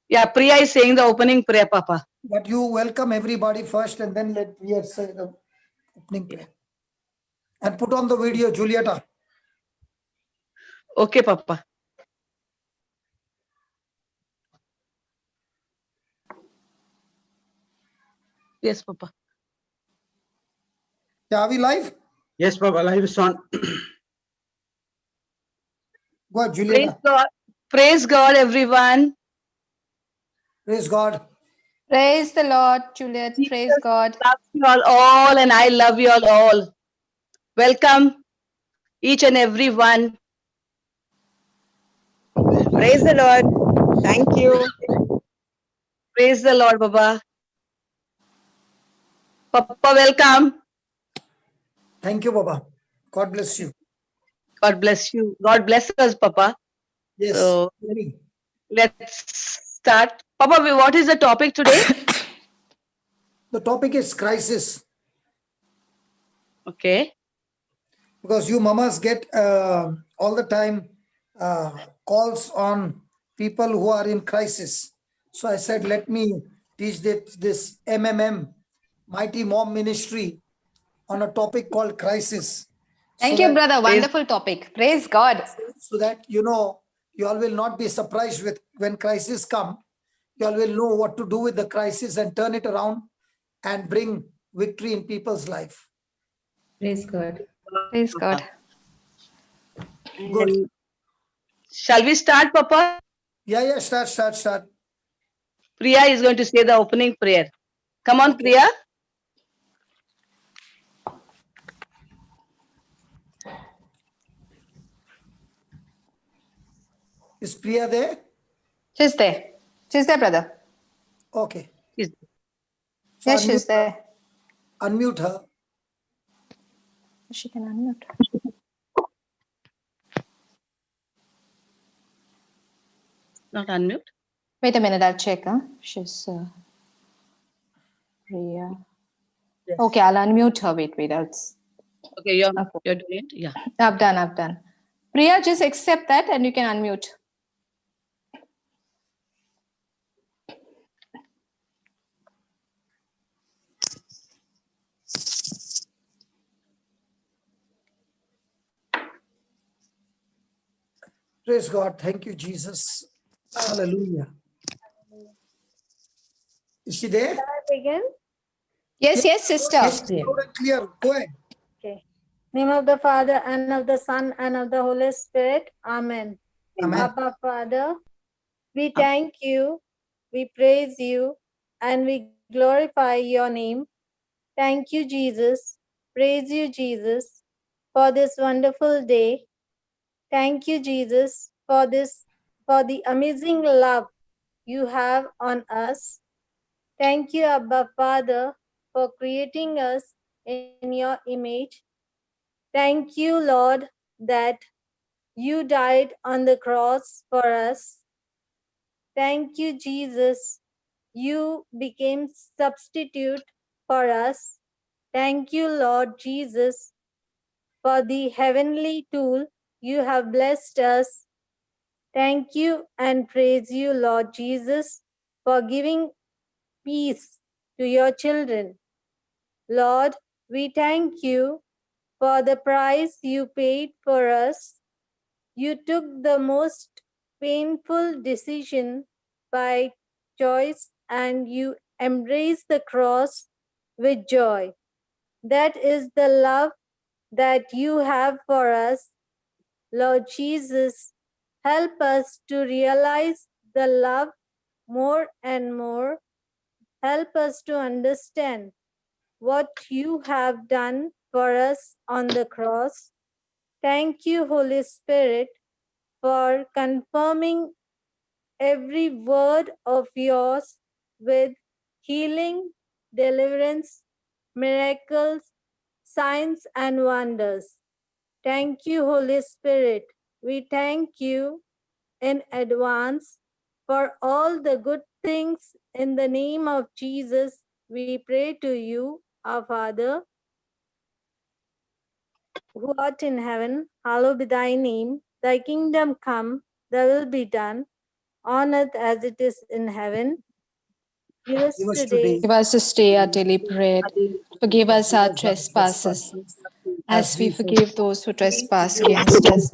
Yeah, Priya is saying the opening prayer, Papa. But you welcome everybody first and then let Priya say the opening prayer. And put on the video, Julieta. Okay, Papa. Yes, Papa. Yeah, are we live? Yes, Papa, live is on. Go ahead, Praise Julieta. God. Praise God, everyone. Praise God. Praise the Lord, Juliet. Praise God. Love you all, and I love you all. Welcome, each and every one. Praise the Lord. Thank you. Praise the Lord, Baba. Papa, welcome. Thank you, Baba. God bless you. God bless you. God bless us, Papa. Yes. So let's start. Papa, what is the topic today? The topic is crisis. Okay. Because you mamas get all the time calls on people who are in crisis. So I said, let me teach this MMM, Mighty Mom Ministry, on a topic called crisis. Thank you, brother. Wonderful topic. Praise God. So that, you all will not be surprised with when crisis come. You all will know what to do with the crisis and turn it around and bring victory in people's life. Praise God. Praise God. Good. Shall we start, Papa? Yeah, start. Priya is going to say the opening prayer. Come on, Priya. Is Priya there? She's there. She's there, brother. Okay. Yes, So she's there. Unmute her. She can unmute. Not unmute. Wait a minute, I'll check. She's Priya. Yes. Okay, I'll unmute her. Wait. Okay, you're doing it? Yeah. I've done. Priya, just accept that and you can unmute. Praise God. Thank you, Jesus. Hallelujah. Is she there? Can I begin? Yes, sister. Yes, loud and clear. Go ahead. Okay. Name of the Father, and of the Son, and of the Holy Spirit. Amen. Amen. Abba, Father, we thank you, we praise you, and we glorify your name. Thank you, Jesus. Praise you, Jesus, for this wonderful day. Thank you, Jesus, for the amazing love you have on us. Thank you, Abba Father, for creating us in your image. Thank you, Lord, that you died on the cross for us. Thank you, Jesus. You became substitute for us. Thank you, Lord Jesus, for the heavenly tool you have blessed us. Thank you and praise you, Lord Jesus, for giving peace to your children. Lord, we thank you for the price you paid for us. You took the most painful decision by choice and you embraced the cross with joy. That is the love that you have for us. Lord Jesus, help us to realize the love more and more. Help us to understand what you have done for us on the cross. Thank you, Holy Spirit, for confirming every word of yours with healing, deliverance, miracles, signs, and wonders. Thank you, Holy Spirit. We thank you in advance for all the good things. In the name of Jesus, we pray to you, our Father, who art in heaven, hallowed be thy name. Thy kingdom come, thy will be done on earth as it is in heaven. Give us Give us today today Give us this day our daily bread. Forgive us our trespasses, as we forgive those who trespass against us.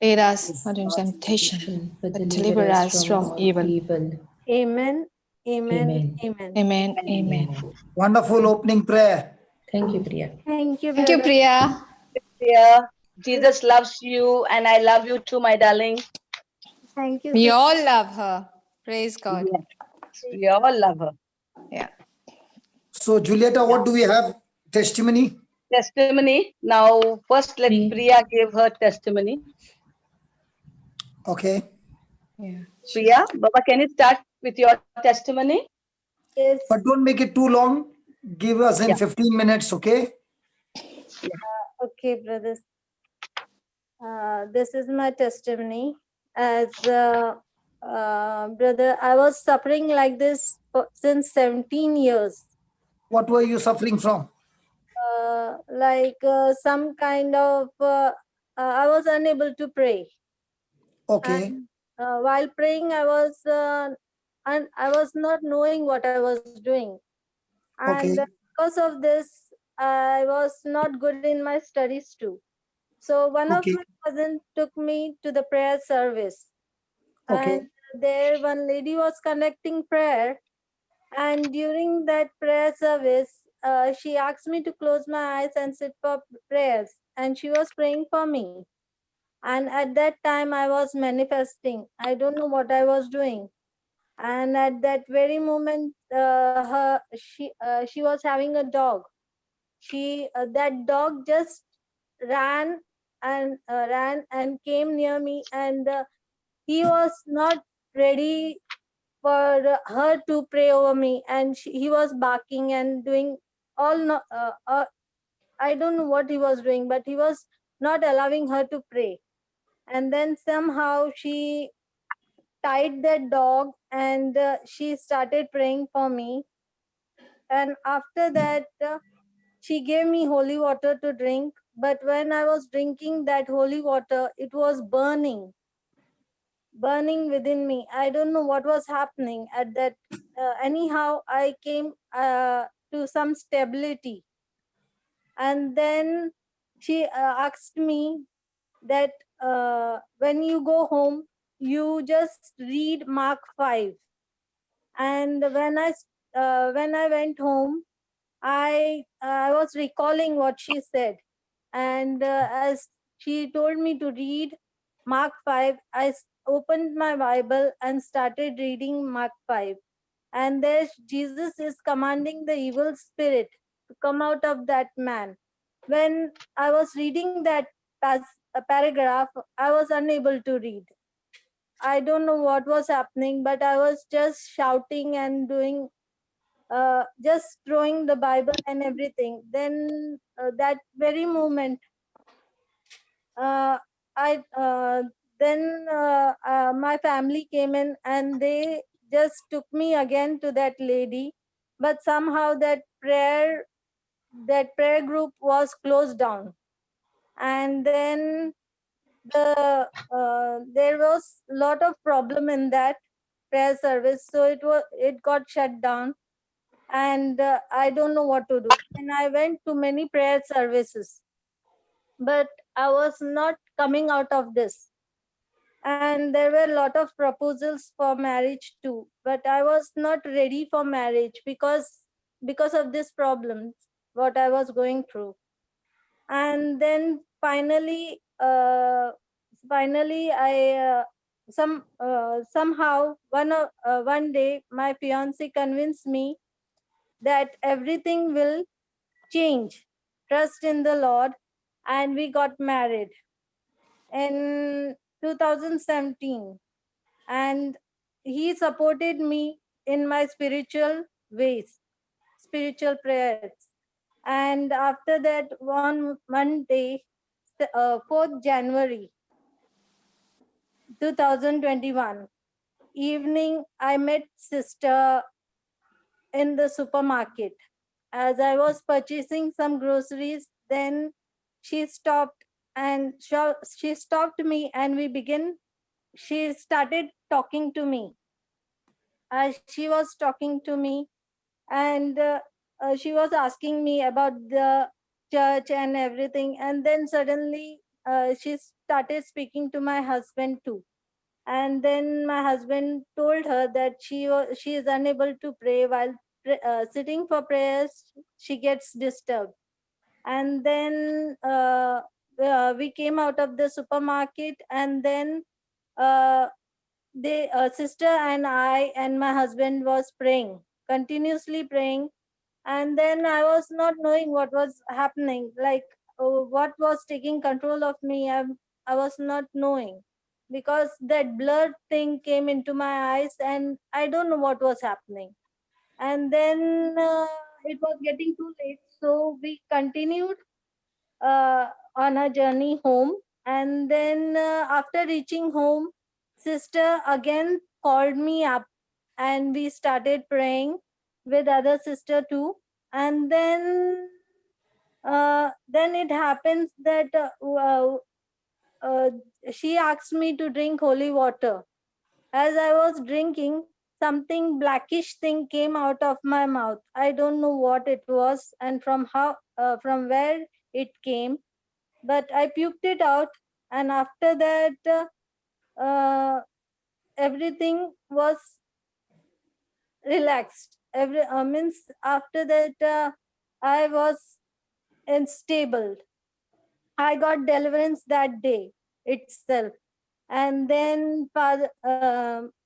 Lead us not into temptation, but deliver us from all evil. Amen, amen, Amen. amen. Amen. Amen. wonderful opening prayer. Thank you, Priya. Thank you, Thank you, brother. Priya. Priya, Jesus loves you, and I love you too, my darling. Thank you. We sister. all love her. Praise God. Yes, we all love her. Yeah. So, Julieta, what do we have? Testimony? Testimony. Now, first let Me. Priya give her testimony. Okay. Yeah. Priya, Baba, can you start with your testimony? Yes, But don't make it too long. Give us in Yeah. 15 minutes, okay? okay, brothers. This is my testimony. As brother, I was suffering like this since 17 years. What were you suffering from? Some kind of, I was unable to pray. Okay. And while praying, I was not knowing what I was doing. And Okay. because of this, I was not good in my studies too. So one of Okay. my cousins took me to the prayer service. Okay. And there one lady was conducting prayer. And during that prayer service, she asked me to close my eyes and sit for prayers. And she was praying for me. And at that time, I was manifesting. I don't know what I was doing. And at that very moment, she was having a dog. That dog just ran and came near me, and he was not ready for her to pray over me, and he was barking and doing all I don't know what he was doing, but he was not allowing her to pray. And then somehow she tied that dog, and she started praying for me. And after that, she gave me holy water to drink. But when I was drinking that holy water, it was burning within me. I don't know what was happening at that. Anyhow, I came to some stability. And then she asked me that when you go home, you just read Mark 5. And when I went home, I was recalling what she said. And as she told me to read Mark 5, I opened my Bible and started reading Mark 5. And there Jesus is commanding the evil spirit to come out of that man. When I was reading that paragraph, I was unable to read. I don't know what was happening, but I was just shouting and doing, just throwing the Bible and everything. Then that very moment, I then my family came in and they just took me again to that lady, but somehow that prayer group was closed down. And then there was a lot of problem in that prayer service, so it got shut down. And I don't know what to do. And I went to many prayer services, but I was not coming out of this. And there were a lot of proposals for marriage too, but I was not ready for marriage because of this problem what I was going through. And then finally I somehow one day my fiance convinced me that everything will change. Trust in the Lord. And we got married in 2017. And he supported me in my spiritual ways, spiritual prayers. And after that, one day, 4th January 2021, evening, I met sister in the supermarket. As I was purchasing some groceries, then she stopped and she stopped me, and we began she started talking to me. She was talking to me, and she was asking me about the church and everything. And then suddenly she started speaking to my husband too. And then my husband told her that she is unable to pray while sitting for prayers. She gets disturbed. And then we came out of the supermarket, and then uh, the sister and I and my husband was praying, continuously praying. And then I was not knowing what was happening, like what was taking control of me. I was not knowing, because that blurred thing came into my eyes and I don't know what was happening. And then it was getting too late, so we continued on our journey home. And then after reaching home, sister again called me up, and we started praying with other sister too. And then it happens that uh, she asked me to drink holy water. As I was drinking, something blackish thing came out of my mouth. I don't know what it was and from where it came, but I puked it out. And after that, everything was relaxed. Every means after that, I was unstable. I got deliverance that day itself. And then, Father,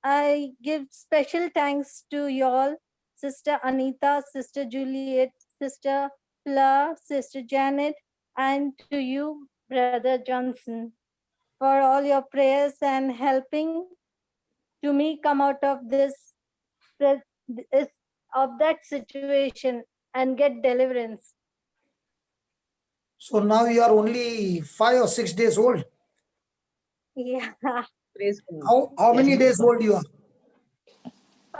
I give special thanks to y'all, Sister Anita, Sister Juliet, Sister Fleur, Sister Janet, and to you, Brother Johnson, for all your prayers and helping to me come out of this of that situation and get deliverance. So now you are only 5 or 6 days old. Yeah, Praise God. How many days old you are?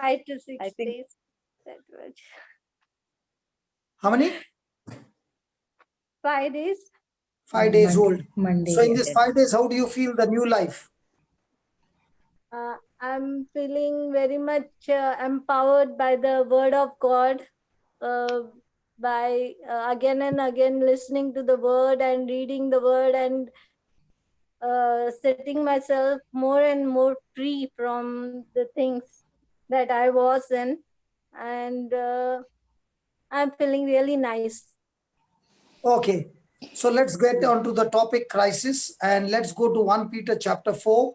5 to 6 I think- days. That much. How many? 5 days. 5 days old. Monday. So in this 5 days, how do you feel the new life? I'm feeling very much empowered by the word of God, by again and again listening to the word and reading the word, and setting myself more and more free from the things that I was in. And I'm feeling really nice. Okay. So let's get on to the topic crisis, and let's go to 1 Peter chapter 4,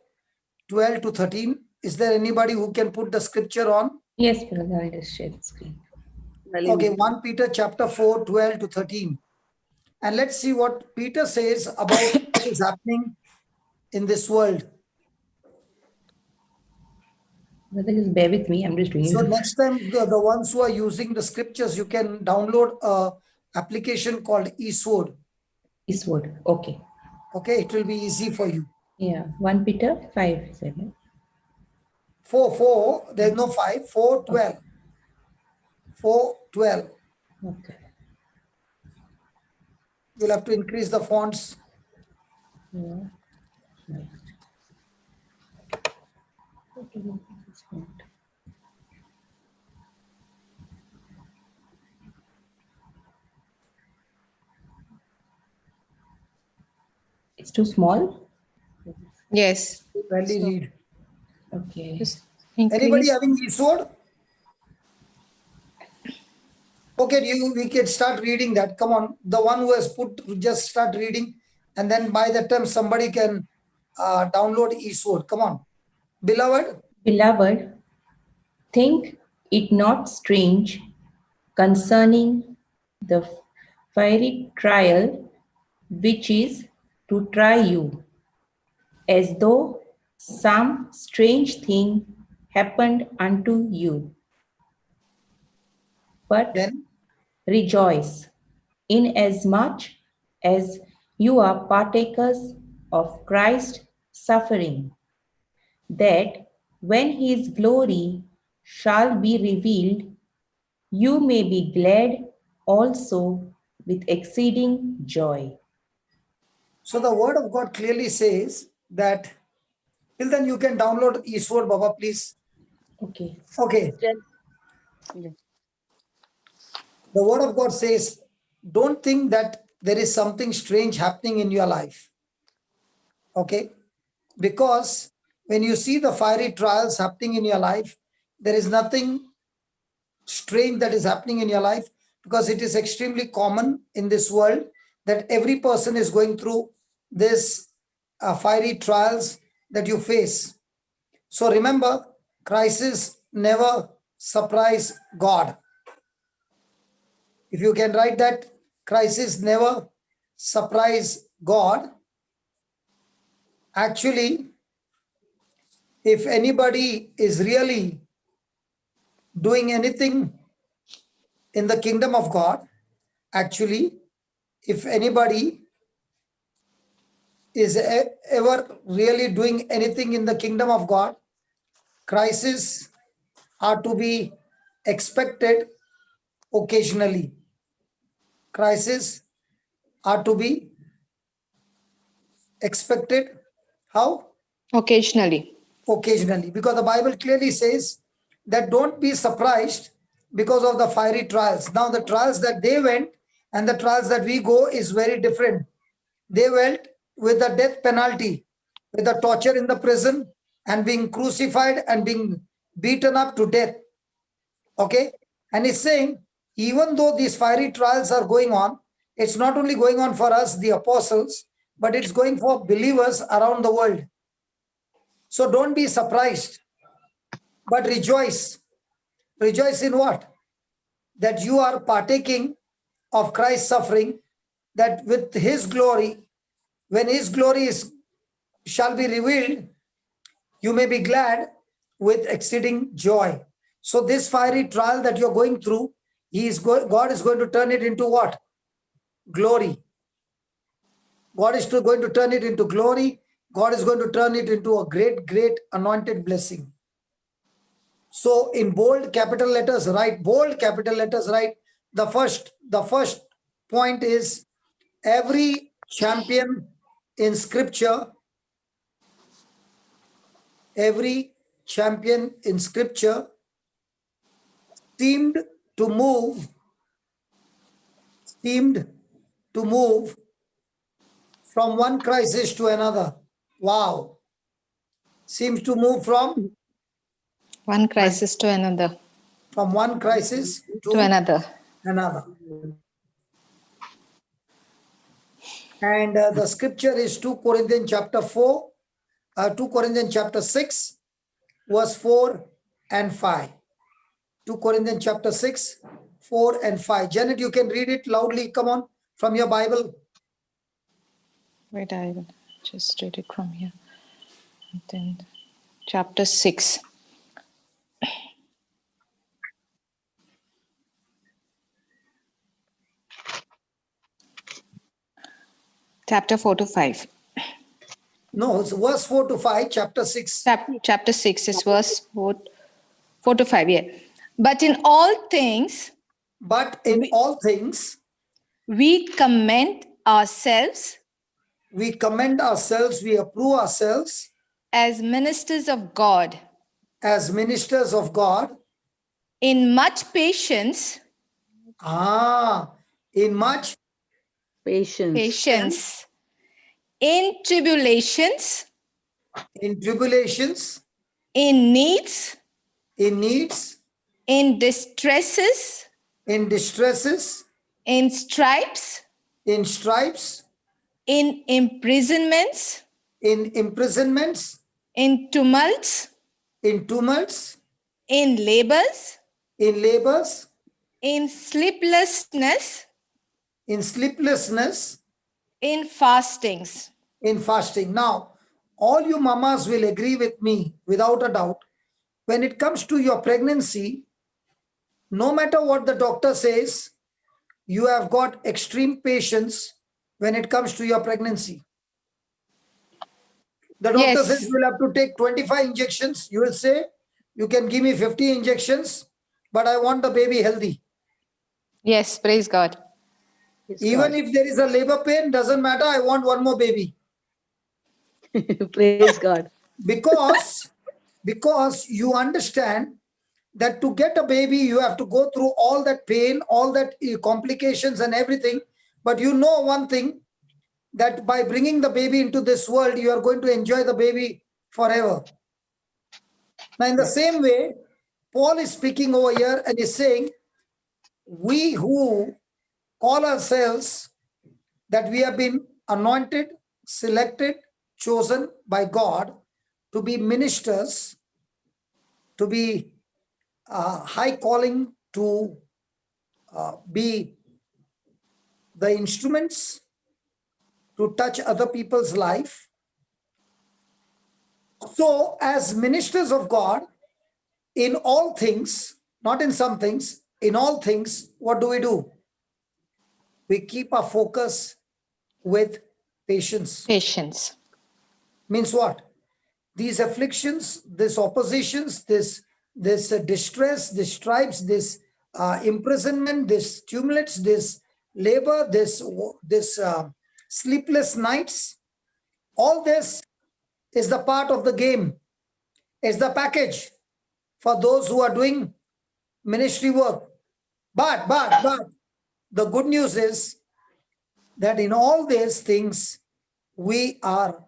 12 to 13. Is there anybody who can put the scripture on? Yes, brother, I'll just share the screen. Okay, 1 Peter chapter 4, 12 to 13. And let's see what Peter says about what is happening in this world. Brother, just bear with me. I'm just doing So it. next time, the ones who are using the scriptures, you can download a application called eSword. Eastward. Okay. Okay, it will be easy for you. Yeah. 1 Peter 5, 7. 4, there's no 5, 4, 12. 4, 12. Okay. You'll have to increase the fonts. Yeah. Right. It's too small. Yes. Barely So, read. Okay. just Anybody increase. having eSword? Okay, we can start reading that. Come on, the one who has put, just start reading, and then by that time somebody can download eSword. Come on, beloved. Beloved, think it not strange concerning the fiery trial which is to try you, as though some strange thing happened unto you. But Then rejoice, inasmuch as you are partakers of Christ's suffering, that when his glory shall be revealed, you may be glad also with exceeding joy. so the word of God clearly says that Till then, you can download Eastward Baba, please. Okay. Okay. Yeah. The word of God says, don't think that there is something strange happening in your life. Okay? Because when you see the fiery trials happening in your life, there is nothing strange that is happening in your life, because it is extremely common in this world that every person is going through this fiery trials that you face. So remember, crisis never surprise God. If you can write that, crisis never surprise God. Actually, if anybody is really doing anything in the kingdom of God, actually, if anybody is ever really doing anything in the kingdom of God, crises are to be expected occasionally. Crises are to be expected. How? Occasionally. Occasionally, because the Bible clearly says that don't be surprised because of the fiery trials. Now, the trials that they went and the trials that we go is very different. They went with the death penalty, with the torture in the prison and being crucified and being beaten up to death. Okay? And it's saying, even though these fiery trials are going on, it's not only going on for us, the apostles, but it's going for believers around the world. So don't be surprised, but rejoice. Rejoice in what? That you are partaking of Christ's suffering, that with his glory, when his glory shall be revealed, you may be glad with exceeding joy. So this fiery trial that you're going through, God is going to turn it into what? Glory. God is going to turn it into glory. God is going to turn it into a great, great anointed blessing. So in bold capital letters, write, bold capital letters, write, the first point is, every champion in scripture, every champion in scripture seemed to move from one crisis to another. Wow. Seems to move from One crisis to another. from one crisis To another. another. And the scripture is 2 Corinthians chapter 4, 2 Corinthians chapter 6, verse 4 and 5. 2 Corinthians chapter 6, 4 and 5. Janet, you can read it loudly. Come on, from your Bible. Wait, I will just read it from here. And then chapter 6. Chapter 4 to 5. No, it's verse 4 to 5, chapter 6. Chapter 6 is verse 4 to 5, yeah. But in all things, But in all things, we commend ourselves we commend ourselves, we approve ourselves as ministers of God as ministers of God. in much patience, In much Patience. in tribulations, in tribulations, in needs, in needs, in distresses, in distresses, in stripes, in stripes, in imprisonments, in imprisonments, in tumults, in tumults, in labors, in labors, in sleeplessness, in sleeplessness, in fastings. in fasting. Now, all you mamas will agree with me without a doubt. When it comes to your pregnancy, no matter what the doctor says, you have got extreme patience when it comes to your pregnancy. The doctor says Yes. you will have to take 25 injections. You will say, you can give me 50 injections, but I want the baby healthy. Yes, praise God. Praise Even God. if there is a labor pain, doesn't matter, I want one more baby. Praise God. because you understand that to get a baby, you have to go through all that pain, all that complications and everything. But you know one thing, that by bringing the baby into this world, you are going to enjoy the baby forever. Now, in the same way, Paul is speaking over here and is saying, we who call ourselves that we have been anointed, selected, chosen by God to be ministers, to be high calling, to be the instruments to touch other people's life. So, as ministers of God, in all things, not in some things, in all things, what do? We keep our focus with patience. Patience. Means what? These afflictions, this oppositions, this distress, this stripes, this imprisonment, this tumults, this labor, this sleepless nights, all this is the part of the game. It's the package for those who are doing ministry work. But the good news is that in all these things, we are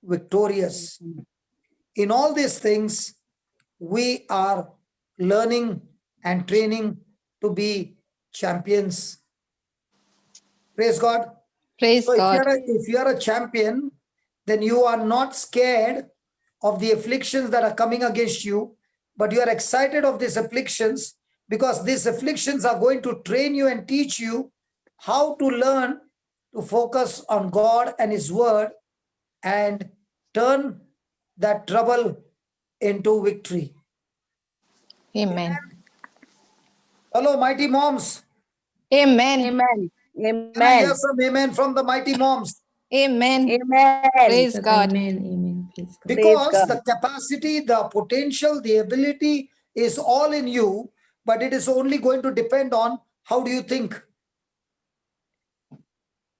victorious. In all these things, we are learning and training to be champions. Praise God. Praise So God. if you are a champion, then you are not scared of the afflictions that are coming against you, but you are excited of these afflictions, because these afflictions are going to train you and teach you how to learn to focus on God and His Word and turn that trouble into victory. Amen. Hello, mighty moms. Amen. Amen. Can I hear Amen. some amen from the mighty moms? Amen. Amen. Praise God. Amen. Amen. Praise God. Because God. the capacity, the potential, the ability is all in you, but it is only going to depend on how do you think.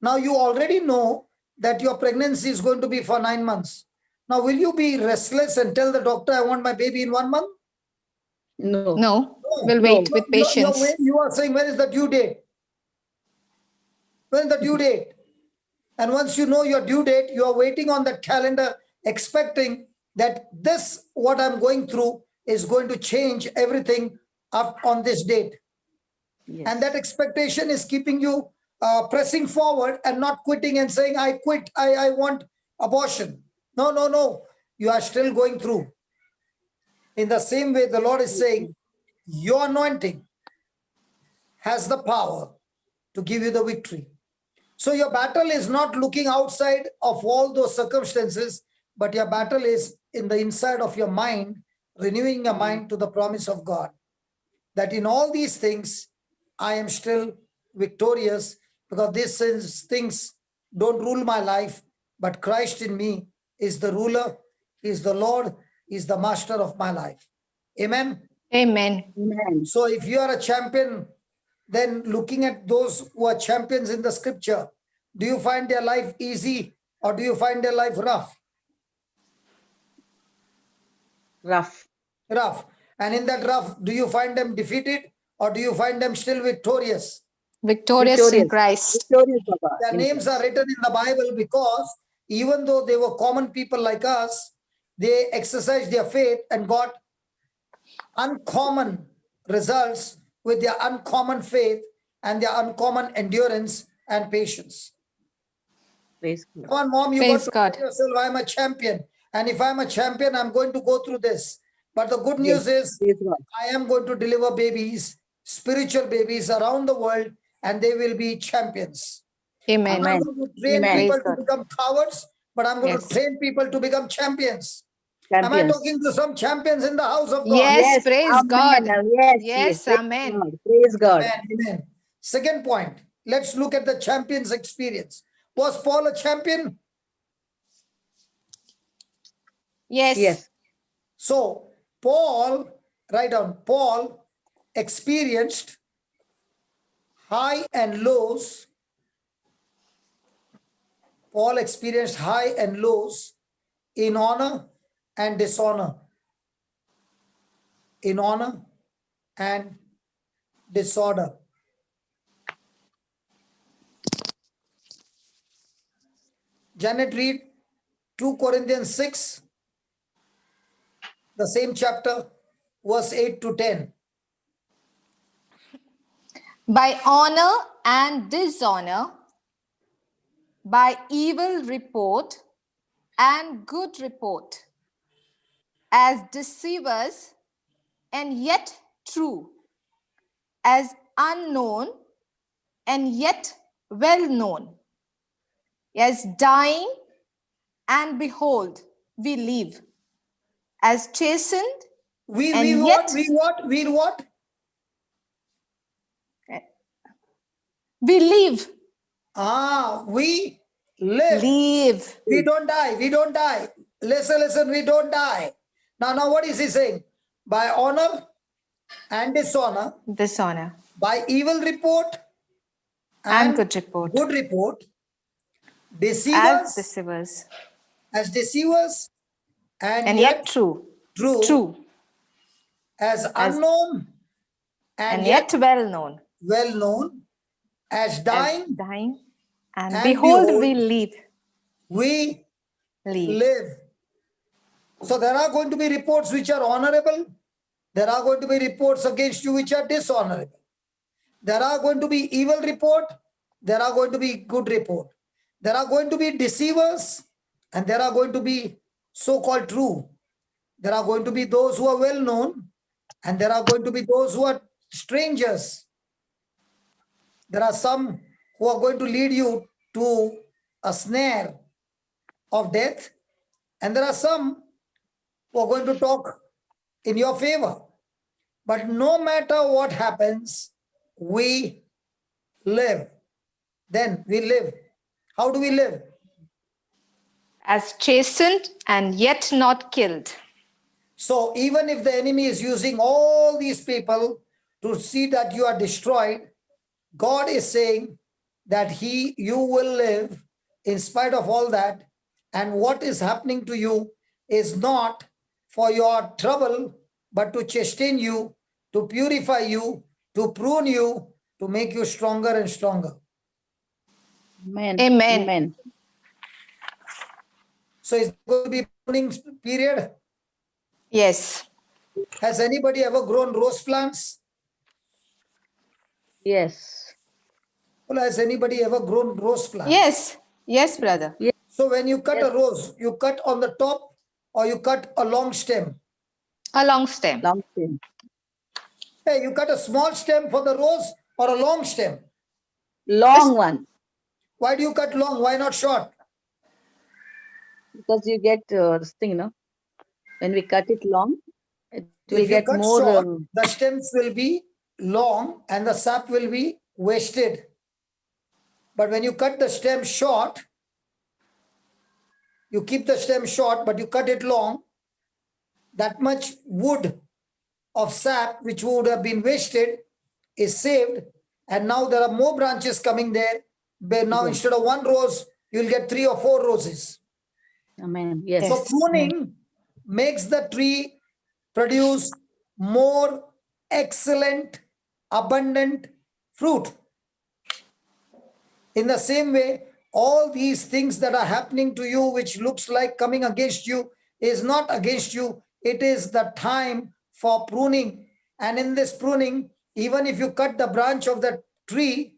Now you already know that your pregnancy is going to be for 9 months. Now will you be restless and tell the doctor, I want my baby in 1 month? No. No, we'll No. wait with patience. You are saying, when is the due date? When is the due date? And once you know your due date, you are waiting on that calendar, expecting that this, what I'm going through, is going to change everything up on this date. Yes. And that expectation is keeping you pressing forward and not quitting and saying, I quit, I want abortion. No. You are still going through. In the same way, the Lord is saying, your anointing has the power to give you the victory. So your battle is not looking outside of all those circumstances, but your battle is in the inside of your mind, renewing your mind to the promise of God. That in all these things, I am still victorious, because these things don't rule my life, but Christ in me is the ruler, He is the Lord, He is the master of my life. Amen. Amen. Amen. So if you are a champion, then looking at those who are champions in the scripture, do you find their life easy or do you find their life rough? Rough. Rough. And in that rough, do you find them defeated or do you find them still victorious? Victorious in Christ. Victorious, Baba. Their names are written in the Bible because even though they were common people like us, they exercised their faith and got uncommon results with their uncommon faith and their uncommon endurance and patience. Praise God. Come on, mom, you Praise got to God. tell yourself, I'm a champion. And if I'm a champion, I'm going to go through this. But the good news is, Praise God. I am going to deliver babies, spiritual babies around the world, and they will be champions. I'm Amen. not Amen. going to train Amen. people Praise to God. become cowards, but I'm going to Yes. train people to become champions. Am I Champions. talking to some champions in the house of God? Yes, Yes. praise God. Amen. Yes. Yes, Praise amen. God. Praise God. Amen. Amen. Second point, let's look at the champion's experience. Was Paul a champion? Yes. Yes. So Paul, write down, Paul experienced high and lows. Paul experienced high and lows in honor and dishonor. In honor and disorder. Janet, read 2 Corinthians 6, the same chapter, verse 8 to 10. By honor and dishonor, by evil report and good report, as deceivers and yet true, as unknown and yet well known, as dying and behold, we live, as chastened We and what? yet We what? we live. We live. Live. We don't die. We don't die. Listen, we don't die. Now what is he saying? By honor and dishonor, Dishonor by evil report and good report, good report, as deceivers, deceivers as deceivers, and and yet yet true, true, as unknown and yet well known, well known, as as dying dying and, and behold, behold, we live. we Live. live. So there are going to be reports which are honorable. There are going to be reports against you which are dishonorable. There are going to be evil report. There are going to be good report. There are going to be deceivers and there are going to be so-called true. There are going to be those who are well known and there are going to be those who are strangers. There are some who are going to lead you to a snare of death, and there are some who are going to talk in your favor. But no matter what happens, we live. Then we live. How do we live? As chastened and yet not killed. So even if the enemy is using all these people to see that you are destroyed, God is saying that you will live in spite of all that. And what is happening to you is not for your trouble, but to chasten you, to purify you, to prune you, to make you stronger and stronger. Amen. Amen. Amen. So it's going to be pruning period. Yes. Has anybody ever grown rose plants? Yes. Well, has anybody ever grown rose plants? Yes. Yes, brother. Yes. So when you cut Yes. a rose, you cut on the top or you cut a long stem? A long stem. Long stem. Hey, you cut a small stem for the rose or a long stem? Long one. Why do you cut long? Why not short? Because you get this thing, when we cut it long, it will If you get cut more. short, the stems will be long and the sap will be wasted. But when you cut the stem short, you keep the stem short, but you cut it long, that much wood of sap which would have been wasted is saved, and now there are more branches coming there. But now instead of one rose, you'll get 3 or 4 roses. Amen. Yes. So pruning makes the tree produce more excellent, abundant fruit. In the same way, all these things that are happening to you, which looks like coming against you, is not against you. It is the time for pruning. And in this pruning, even if you cut the branch of that tree,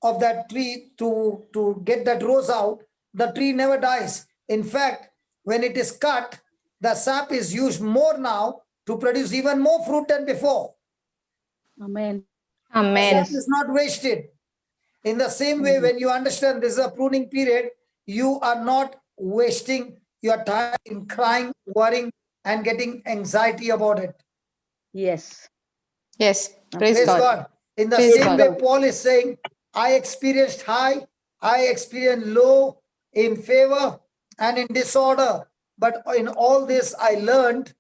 to get that rose out, the tree never dies. In fact, when it is cut, the sap is used more now to produce even more fruit than before. Amen. The Amen. sap is not wasted. In the same way, when you understand this is a pruning period, you are not wasting your time in crying, worrying, and getting anxiety about it. Yes. Yes. Praise Praise God. God. In the Praise same God. way, Paul is saying, I experienced high, I experienced low, in favor and in disorder. But in all this, I learned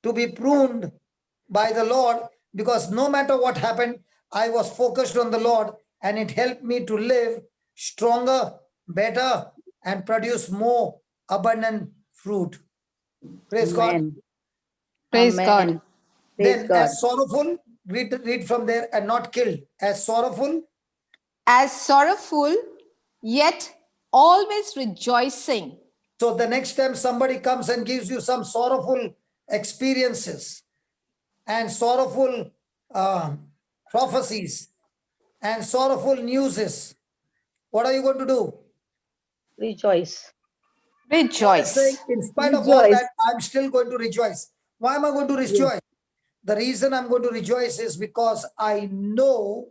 to be pruned by the Lord, because no matter what happened, I was focused on the Lord, and it helped me to live stronger, better, and produce more abundant fruit. Praise God. Amen. Praise God. Amen. Praise Then God. as sorrowful, read from there, and not killed. As sorrowful, As sorrowful, yet always rejoicing. so the next time somebody comes and gives you some sorrowful experiences and sorrowful prophecies and sorrowful newses, what are you going to do? Rejoice. God is saying, Rejoice. in spite of all Rejoice. that, I'm still going to rejoice. Why am I going to rejoice? The reason I'm going to rejoice is because I know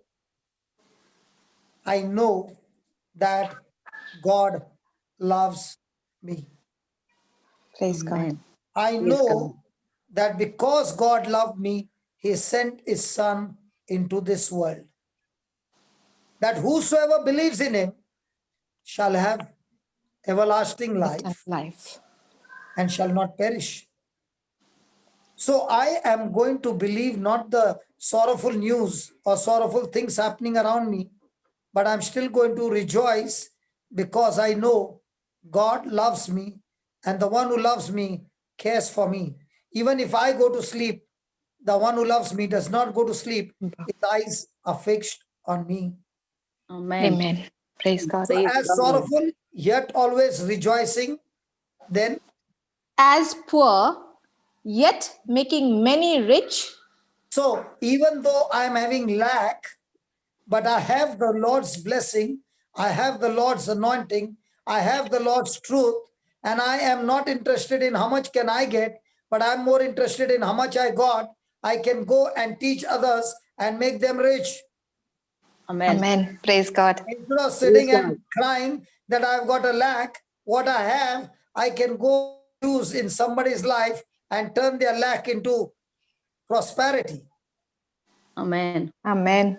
that God loves me. Praise God. Amen. I Praise God. know that because God loved me, he sent his son into this world. That whosoever believes in him shall have everlasting life Life. and shall not perish. So I am going to believe not the sorrowful news or sorrowful things happening around me, but I'm still going to rejoice because I know God loves me and the one who loves me cares for me. Even if I go to sleep, the one who loves me does not go to sleep. His eyes are fixed on me. Amen. Amen. Praise God. So Praise as God. sorrowful, yet always rejoicing, then As poor, yet making many rich. so even though I'm having lack, but I have the Lord's blessing, I have the Lord's anointing, I have the Lord's truth, and I am not interested in how much can I get, but I'm more interested in how much I got. I can go and teach others and make them rich. Amen. Amen. Praise God. Instead of Praise sitting God. and crying that I've got a lack, what I have, I can go use in somebody's life and turn their lack into prosperity. Amen. Amen.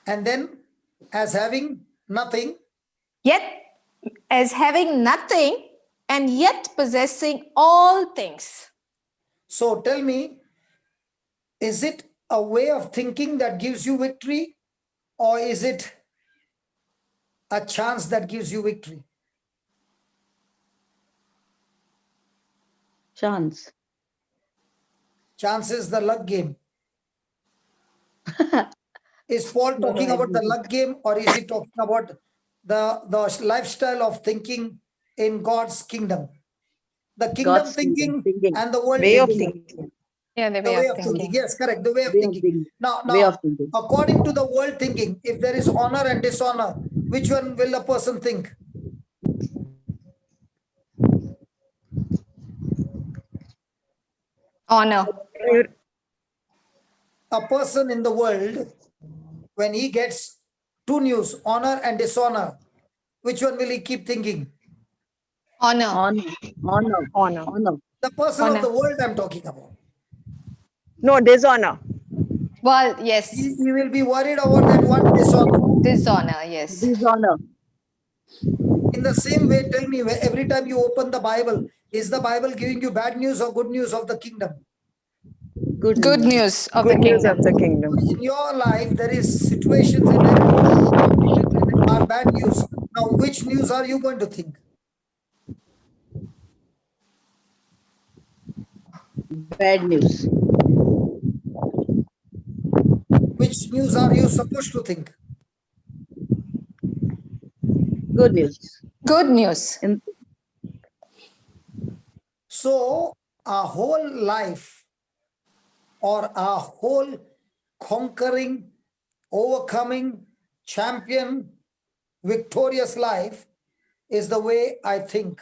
And then, as having nothing, Yet, as having nothing and yet possessing all things. so tell me, is it a way of thinking that gives you victory, or is it a chance that gives you victory? Chance. Chance is the luck game. Is Paul talking about the luck game, or is he talking about the lifestyle of thinking in God's kingdom? The kingdom God's thinking thinking. and the world Way of thinking. thinking. Yeah, the The way way of of thinking. thinking. Yes, correct. The way of Way of thinking. thinking. Now, Way of thinking. according to the world thinking, if there is honor and dishonor, which one will a person think? Honor. A person in the world, when he gets two news, honor and dishonor, which one will he keep thinking? Honor. Honor. Honor. Honor. Honor. The person of Honor. the world I'm talking about. No, dishonor. Well, yes. He will be worried about that one dishonor. Dishonor, yes. Dishonor. In the same way, tell me, every time you open the Bible, is the Bible giving you bad news or good news of the kingdom? Good Good news. news of Good the news kingdom. of the kingdom. In your life, there is situations in it are bad news. Now, which news are you going to think? Bad news. Which news are you supposed to think? Good news. Good news. In So, our whole life or our whole conquering, overcoming, champion, victorious life is the way I think.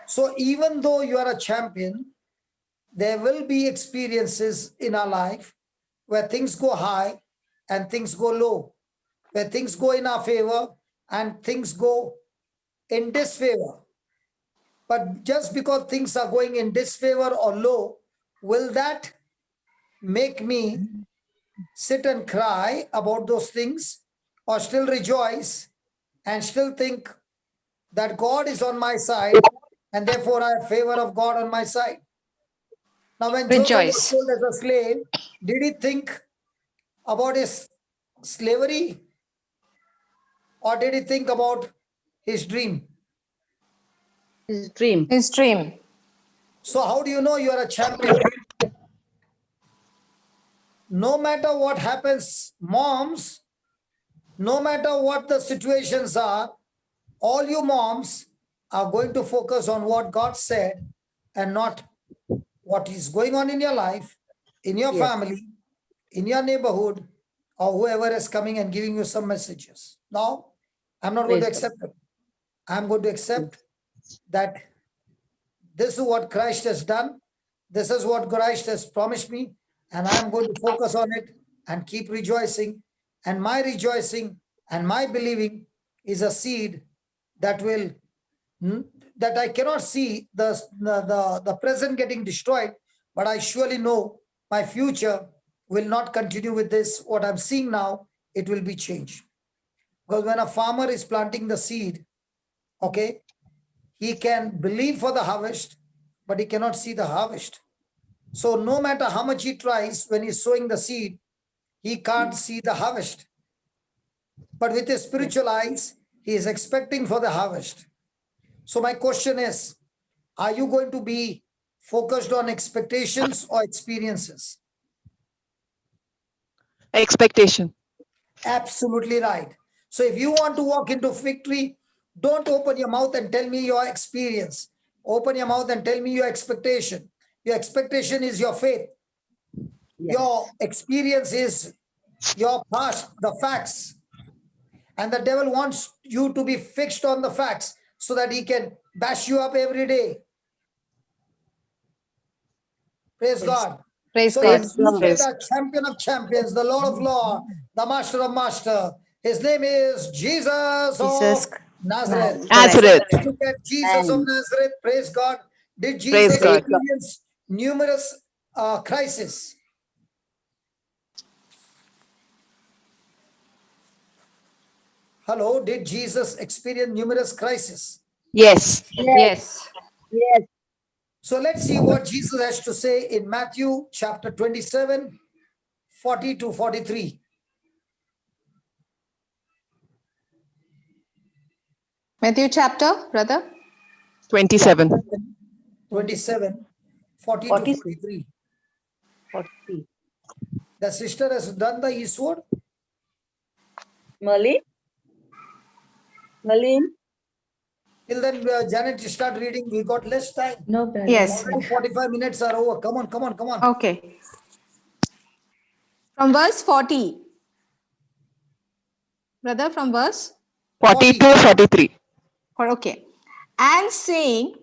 So, even though you are a champion, there will be experiences in our life where things go high and things go low, where things go in our favor and things go in disfavor. But just because things are going in disfavor or low, will that make me sit and cry about those things, or still rejoice and still think that God is on my side and therefore I have favor of God on my side? Now, when Joseph was Rejoice. sold as a slave, did he think about his slavery, or did he think about his dream? His dream. His dream. So how do you know you are a champion? No matter what happens, moms, no matter what the situations are, all you moms are going to focus on what God said and not what is going on in your life, in your Yes. family, in your neighborhood, or whoever is coming and giving you some messages. No, I'm not going to Praise God. accept it. I'm going to accept that this is what Christ has done. This is what Christ has promised me. And I'm going to focus on it and keep rejoicing. And my rejoicing and my believing is a seed that will, that I cannot see the present getting destroyed, but I surely know my future will not continue with this. What I'm seeing now, it will be changed. Because when a farmer is planting the seed, okay, he can believe for the harvest, but he cannot see the harvest. So no matter how much he tries when he's sowing the seed, he can't see the harvest. But with his spiritual eyes, he is expecting for the harvest. So my question is, are you going to be focused on expectations or experiences? Expectation. Absolutely right. So if you want to walk into victory, don't open your mouth and tell me your experience. Open your mouth and tell me your expectation. Your expectation is your faith. Yes. Your experience is your past, the facts. And the devil wants you to be fixed on the facts so that he can bash you up every day. Praise God. Praise So God. let's look at Praise. our champion of champions, the Lord of Law, the Master of Master. His name is Jesus Jesus of Nazareth. Nazareth. So let's look at Jesus of And Nazareth. Praise God. Did Praise Jesus God. experience numerous crises? Hello, did Jesus experience numerous crises? Yes. Yes. yes, So let's see what Jesus has to say in Matthew chapter 27, 40 to 43. Matthew chapter, brother. 27. 27, 40 to 43. 43. 40. The sister has done the eastward. Merlin? Merlin? Till then, Janet, start reading. We got less time. No, brother. Yes. Already 45 minutes are over. Come on, come on, come on. Okay. From verse 40. Brother, from verse 42, 43. okay. And saying,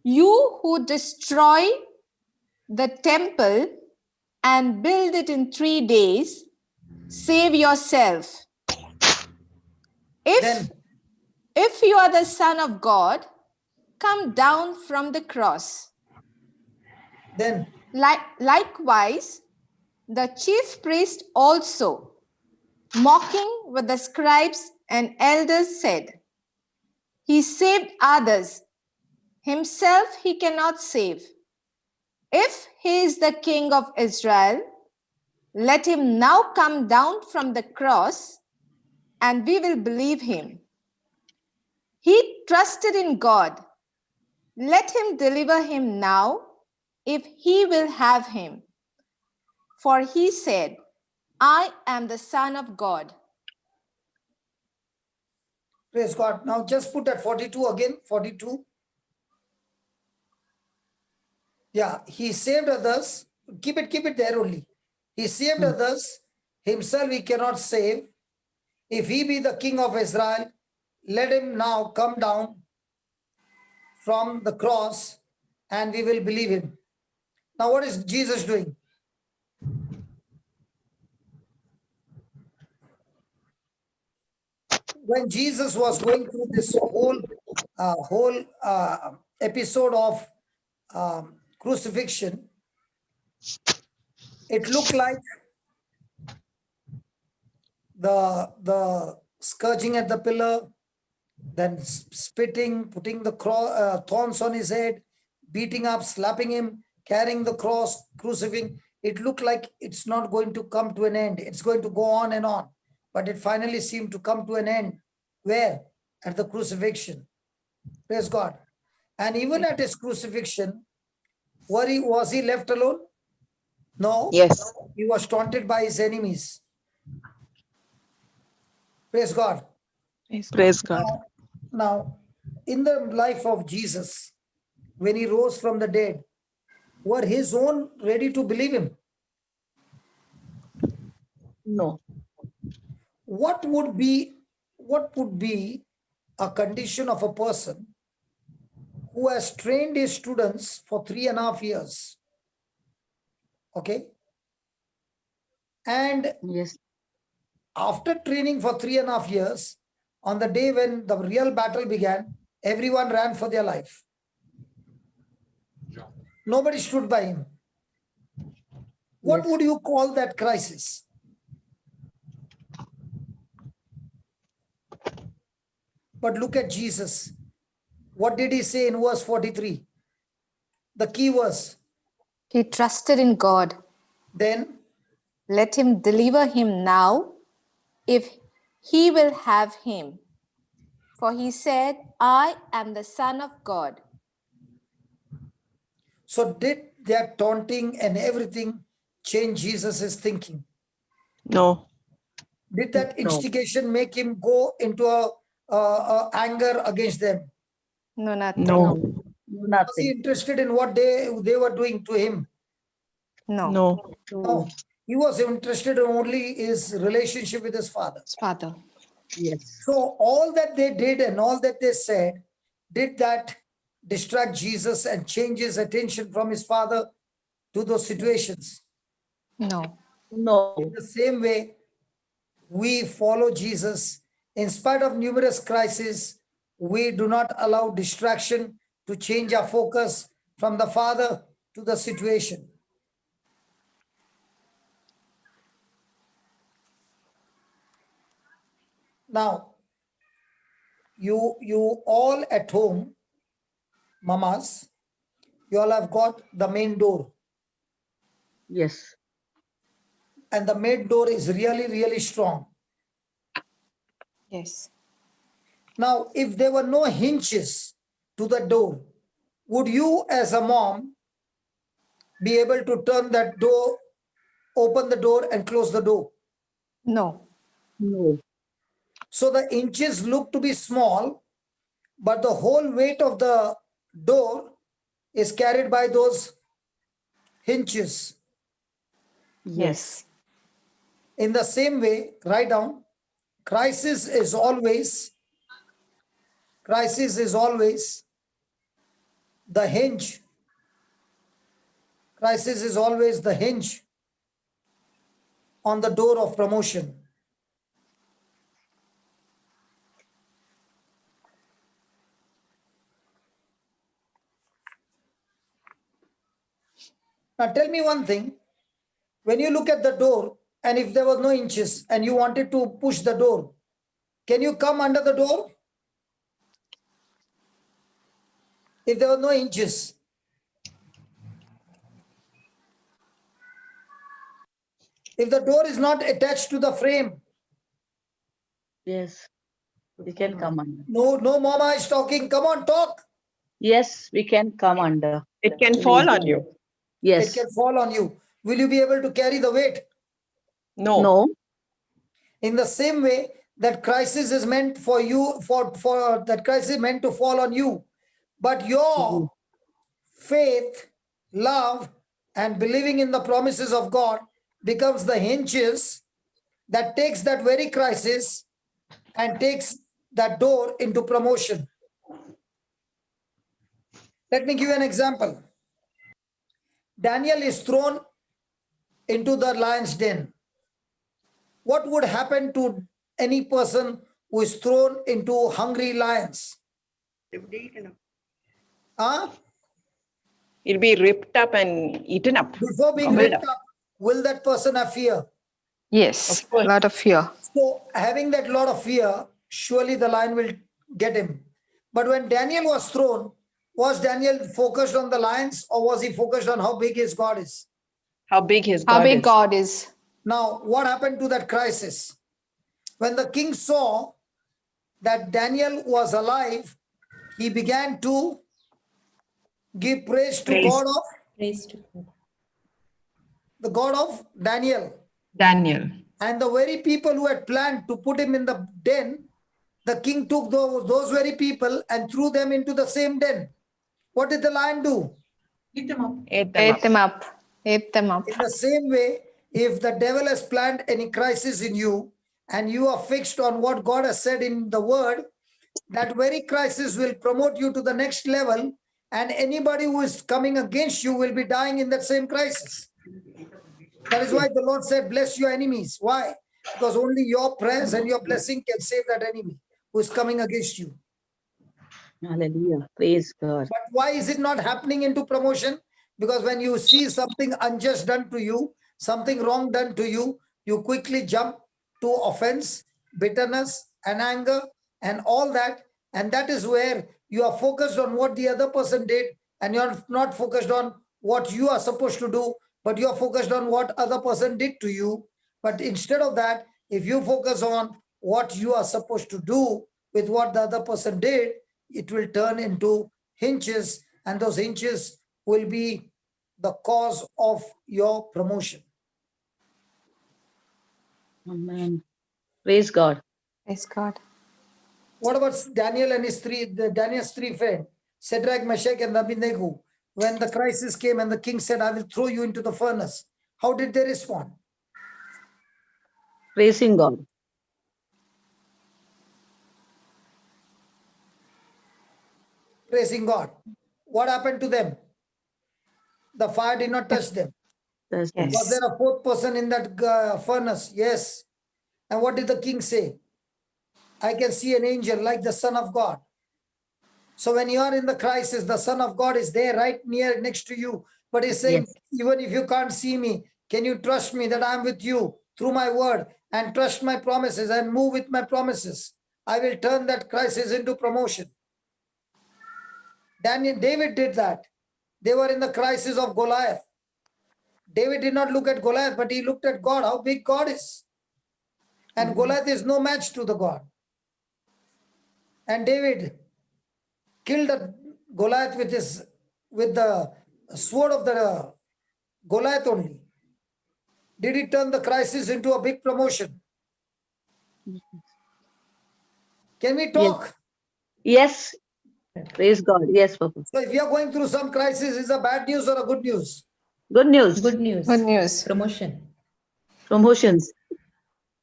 you who destroy the temple and build it in 3 days, save yourself. Then, If you are the Son of God, come down from the cross. then, Likewise, the chief priest also, mocking with the scribes and elders, said, he saved others, himself he cannot save. If he is the King of Israel, let him now come down from the cross, and we will believe him. He trusted in God. Let him deliver him now, if he will have him. For he said, I am the Son of God. praise God. Now just put that 42 again. 42. Yeah, he saved others. Keep it there only. He saved others. Himself he cannot save. If he be the King of Israel, let him now come down from the cross and we will believe him. Now, what is Jesus doing? When Jesus was going through this whole episode of crucifixion, it looked like the scourging at the pillar, then spitting, putting the thorns on his head, beating up, slapping him, carrying the cross, crucifying. It looked like it's not going to come to an end. It's going to go on and on. But it finally seemed to come to an end. Where? At the crucifixion. Praise God. And even at his crucifixion, was he left alone? No. Yes. He was taunted by his enemies. Praise God. Praise God. Now, in the life of Jesus, when he rose from the dead, were his own ready to believe him? No. What would be a condition of a person who has trained his students for 3.5 years? Okay. And Yes. after training for 3.5 years, on the day when the real battle began, everyone ran for their life. Nobody stood by him. What Yes. would you call that crisis? But look at Jesus. What did he say in verse 43? The key verse. He trusted in God. Then, Let him deliver him now, if he will have him. For he said, I am the Son of God. so did their taunting and everything change Jesus' thinking? No. Did that No. instigation make him go into a anger against them? No, nothing. No. No. Was he Nothing. interested in what they were doing to him? No. No. No. He was interested in only his relationship with his father. His father. Yes. So all that they did and all that they said, did that distract Jesus and change his attention from his father to those situations? No. No. In the same way, we follow Jesus. In spite of numerous crises, we do not allow distraction to change our focus from the Father to the situation. Now, you all at home, mamas, you all have got the main door. Yes. And the main door is really, really strong. Yes. Now, if there were no hinges to the door, would you as a mom be able to turn that door, open the door and close the door? No. No. So the inches look to be small, but the whole weight of the door is carried by those hinges. Yes. In the same way, write down, crisis is always the hinge. Crisis is always the hinge on the door of promotion. Now tell me one thing. When you look at the door, and if there were no inches and you wanted to push the door, can you come under the door? If there were no inches. If the door is not attached to the frame. Yes. We can come under. No mama is talking. Come on, talk. Yes, we can come under. It can fall on you. Yes. It can fall on you. Will you be able to carry the weight? No. No. In the same way, that crisis is meant for you, for that crisis is meant to fall on you. But your faith, love, and believing in the promises of God becomes the hinges that takes that very crisis and takes that door into promotion. Let me give you an example. Daniel is thrown into the lion's den. What would happen to any person who is thrown into hungry lions? Huh? It'll be ripped up and eaten up. Before being Gobbled ripped up, will that person have fear? Yes. Of course. A lot of fear. So having that lot of fear, surely the lion will get him. But when Daniel was thrown, was Daniel focused on the lions or was he focused on how big his God is? How big his How God big is. God is. Now, what happened to that crisis? When the king saw that Daniel was alive, he began to Give praise to Praise. God of Praise to God. the God of Daniel. Daniel. And the very people who had planned to put him in the den, the king took those very people and threw them into the same den. What did the lion do? Ate them up. Ate them up. Ate them up. In the same way, if the devil has planned any crisis in you and you are fixed on what God has said in the word, that very crisis will promote you to the next level, and anybody who is coming against you will be dying in that same crisis. That is why the Lord said, bless your enemies. Why? Because only your prayers and your blessing can save that enemy who is coming against you. Hallelujah. Praise God. But why is it not happening into promotion? Because when you see something unjust done to you, something wrong done to you, you quickly jump to offense, bitterness, and anger, and all that. And that is where you are focused on what the other person did, and you're not focused on what you are supposed to do, but you are focused on what other person did to you. But instead of that, if you focus on what you are supposed to do with what the other person did, it will turn into hinges, and those hinges will be the cause of your promotion. Amen. Praise God. Praise God. What about Daniel and Daniel's three friends, Shadrach, Meshach, and Abednego? When the crisis came and the king said, I will throw you into the furnace, how did they respond? Praising God. Praising God. What happened to them? The fire did not touch them. That's Yes. Was there a fourth person in that furnace? Yes. And what did the king say? I can see an angel like the Son of God. So when you are in the crisis, the Son of God is there right near next to you. But he's saying, even if you can't see me, can you trust me that I'm with you through my word, and trust my promises and move with my promises? I will turn that crisis into promotion. David did that. They were in the crisis of Goliath. David did not look at Goliath, but he looked at God, how big God is. And Goliath is no match to the God. And David killed Goliath with the sword of the Goliath only. Did it turn the crisis into a big promotion? Can we talk? Yes. Praise God. Yes, Papa. So if you are going through some crisis, is it a bad news or a good news? Good news. Good news. Good news. Promotion. Promotions.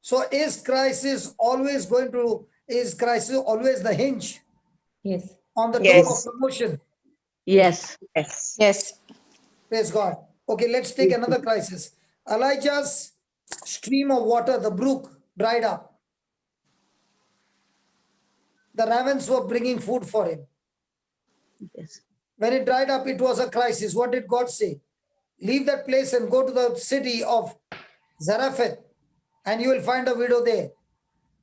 So is crisis always the hinge Yes. on the door of Yes. promotion? Yes. Yes. Yes. Praise God. Okay, let's take another crisis. Elijah's stream of water, the brook, dried up. The ravens were bringing food for him. Yes. When it dried up, it was a crisis. What did God say? Leave that place and go to the city of Zarephath, and you will find a widow there.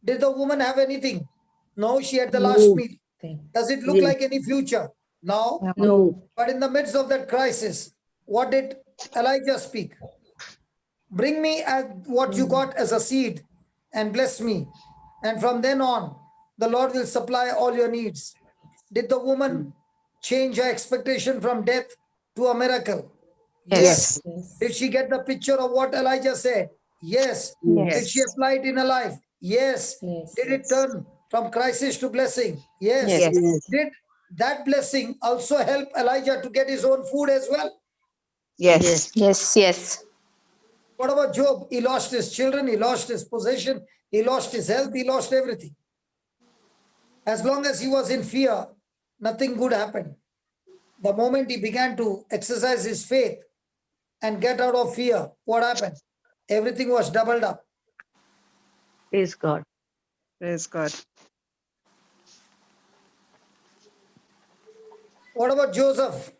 Did the woman have anything? No, she had the last No. meal. Thank Does it look Yes. like any future? No. No. No. But in the midst of that crisis, what did Elijah speak? Bring me what you got as a seed and bless me. And from then on, the Lord will supply all your needs. Did the woman change her expectation from death to a miracle? Yes. Yes. Yes. Did she get the picture of what Elijah said? Yes. Yes. Did she apply it in her life? Yes. Yes. Did it turn from crisis to blessing? Yes. Yes. Yes. Did that blessing also help Elijah to get his own food as well? Yes. Yes. Yes. What about Job? He lost his children, he lost his possession, he lost his health, he lost everything. As long as he was in fear, nothing good happened. The moment he began to exercise his faith and get out of fear, what happened? Everything was doubled up. Praise God. Praise God. What about Joseph?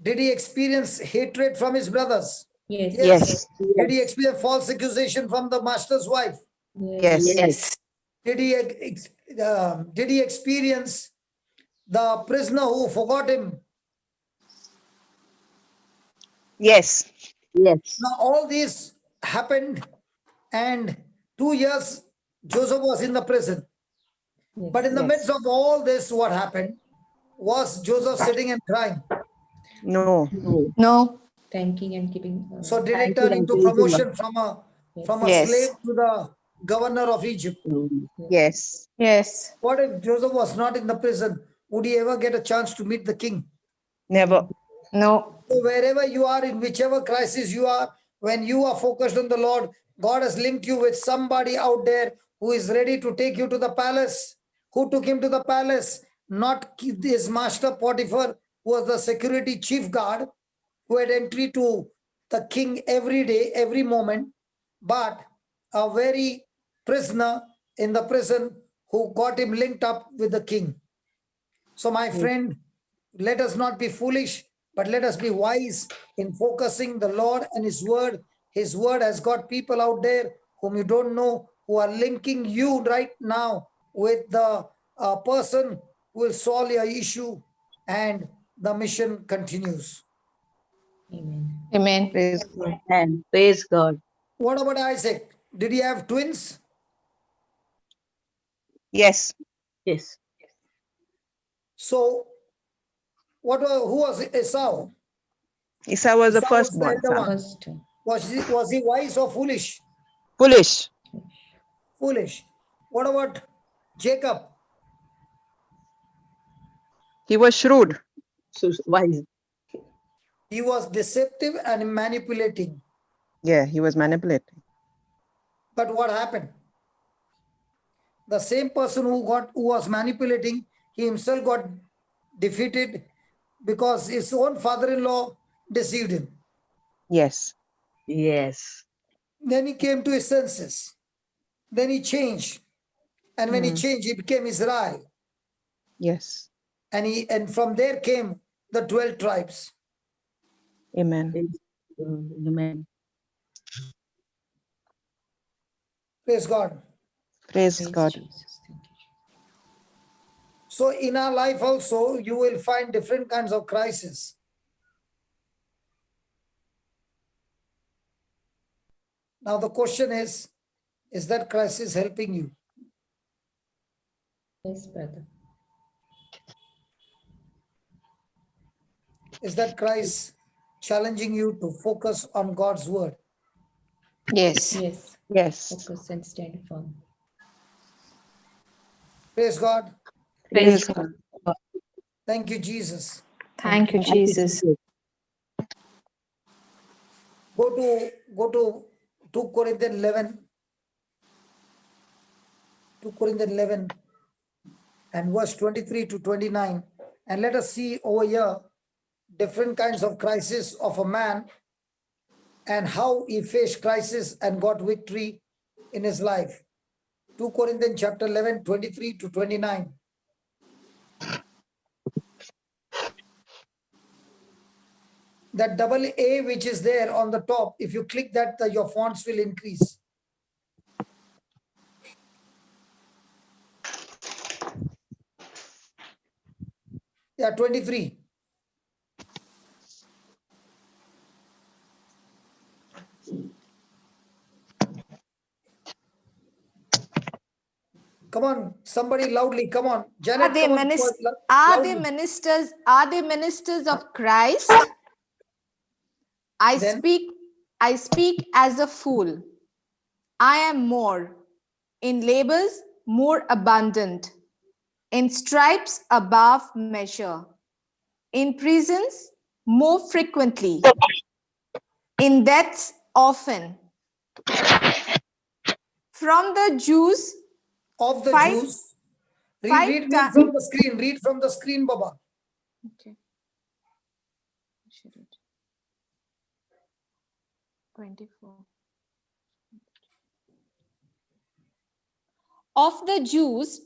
Did he experience hatred from his brothers? Yes. Yes. Did he experience false accusation from the master's wife? Yes. Yes. Yes. Did he experience the prisoner who forgot him? Yes. Yes. Now all this happened, and 2 years Joseph was in the prison. Yes. But in the midst of all this, what happened? Was Joseph sitting and crying? No. No. Thanking and giving. So did it Thank you turn and into praise the Lord. promotion from a Yes. slave to the governor of Egypt? Yes. Yes. What if Joseph was not in the prison? Would he ever get a chance to meet the king? Never. No. So wherever you are, in whichever crisis you are, when you are focused on the Lord, God has linked you with somebody out there who is ready to take you to the palace. Who took him to the palace? Not his master Potiphar, who was the security chief guard, who had entry to the king every day, every moment, but a very prisoner in the prison who got him linked up with the king. So, my friend, let us not be foolish, but let us be wise in focusing the Lord and His word. His word has got people out there whom you don't know who are linking you right now with the person who will solve your issue, and the mission continues. Amen. Amen. Praise God. And praise God. What about Isaac? Did he have twins? Yes. Yes. So, who was Esau? Esau was the Esau was the firstborn elder son. one. First, Was he wise or foolish? Foolish. Foolish. What about Jacob? He was shrewd. So wise. He was deceptive and manipulating. Yeah, he was manipulating. But what happened? The same person who was manipulating, he himself got defeated because his own father-in-law deceived him. Yes. Yes. Then he came to his senses. Then he changed. And when he changed, he became Israel. Yes. And from there came the 12 tribes. Amen. Praise God. Amen. Praise God. Praise praise God. Jesus. Thank you. So in our life also, you will find different kinds of crises. Now the question is that crisis helping you? Yes, brother. Is that crisis challenging you to focus on God's word? Yes. Yes. Yes. Focus and stand firm. Praise God. Praise God. Thank you, Jesus. Thank you, Thank you, Jesus. Jesus. Go to 2 Corinthians 11. 2 Corinthians 11 and verse 23 to 29. And let us see over here different kinds of crisis of a man and how he faced crisis and got victory in his life. 2 Corinthians chapter 11, 23 to 29. That double A which is there on the top, if you click that, your fonts will increase. Yeah, 23. Come on, somebody loudly. Come on. Are Janet, they, come on. are they Loudly. ministers? Are they ministers of Christ? I Then speak as a fool. I am more in labors more abundant, in stripes above measure, in prisons more frequently, in deaths often. From the Jews, of the five, Jews. five Read times. from the screen. Read from the screen, Baba. Okay. 24. Of the Jews,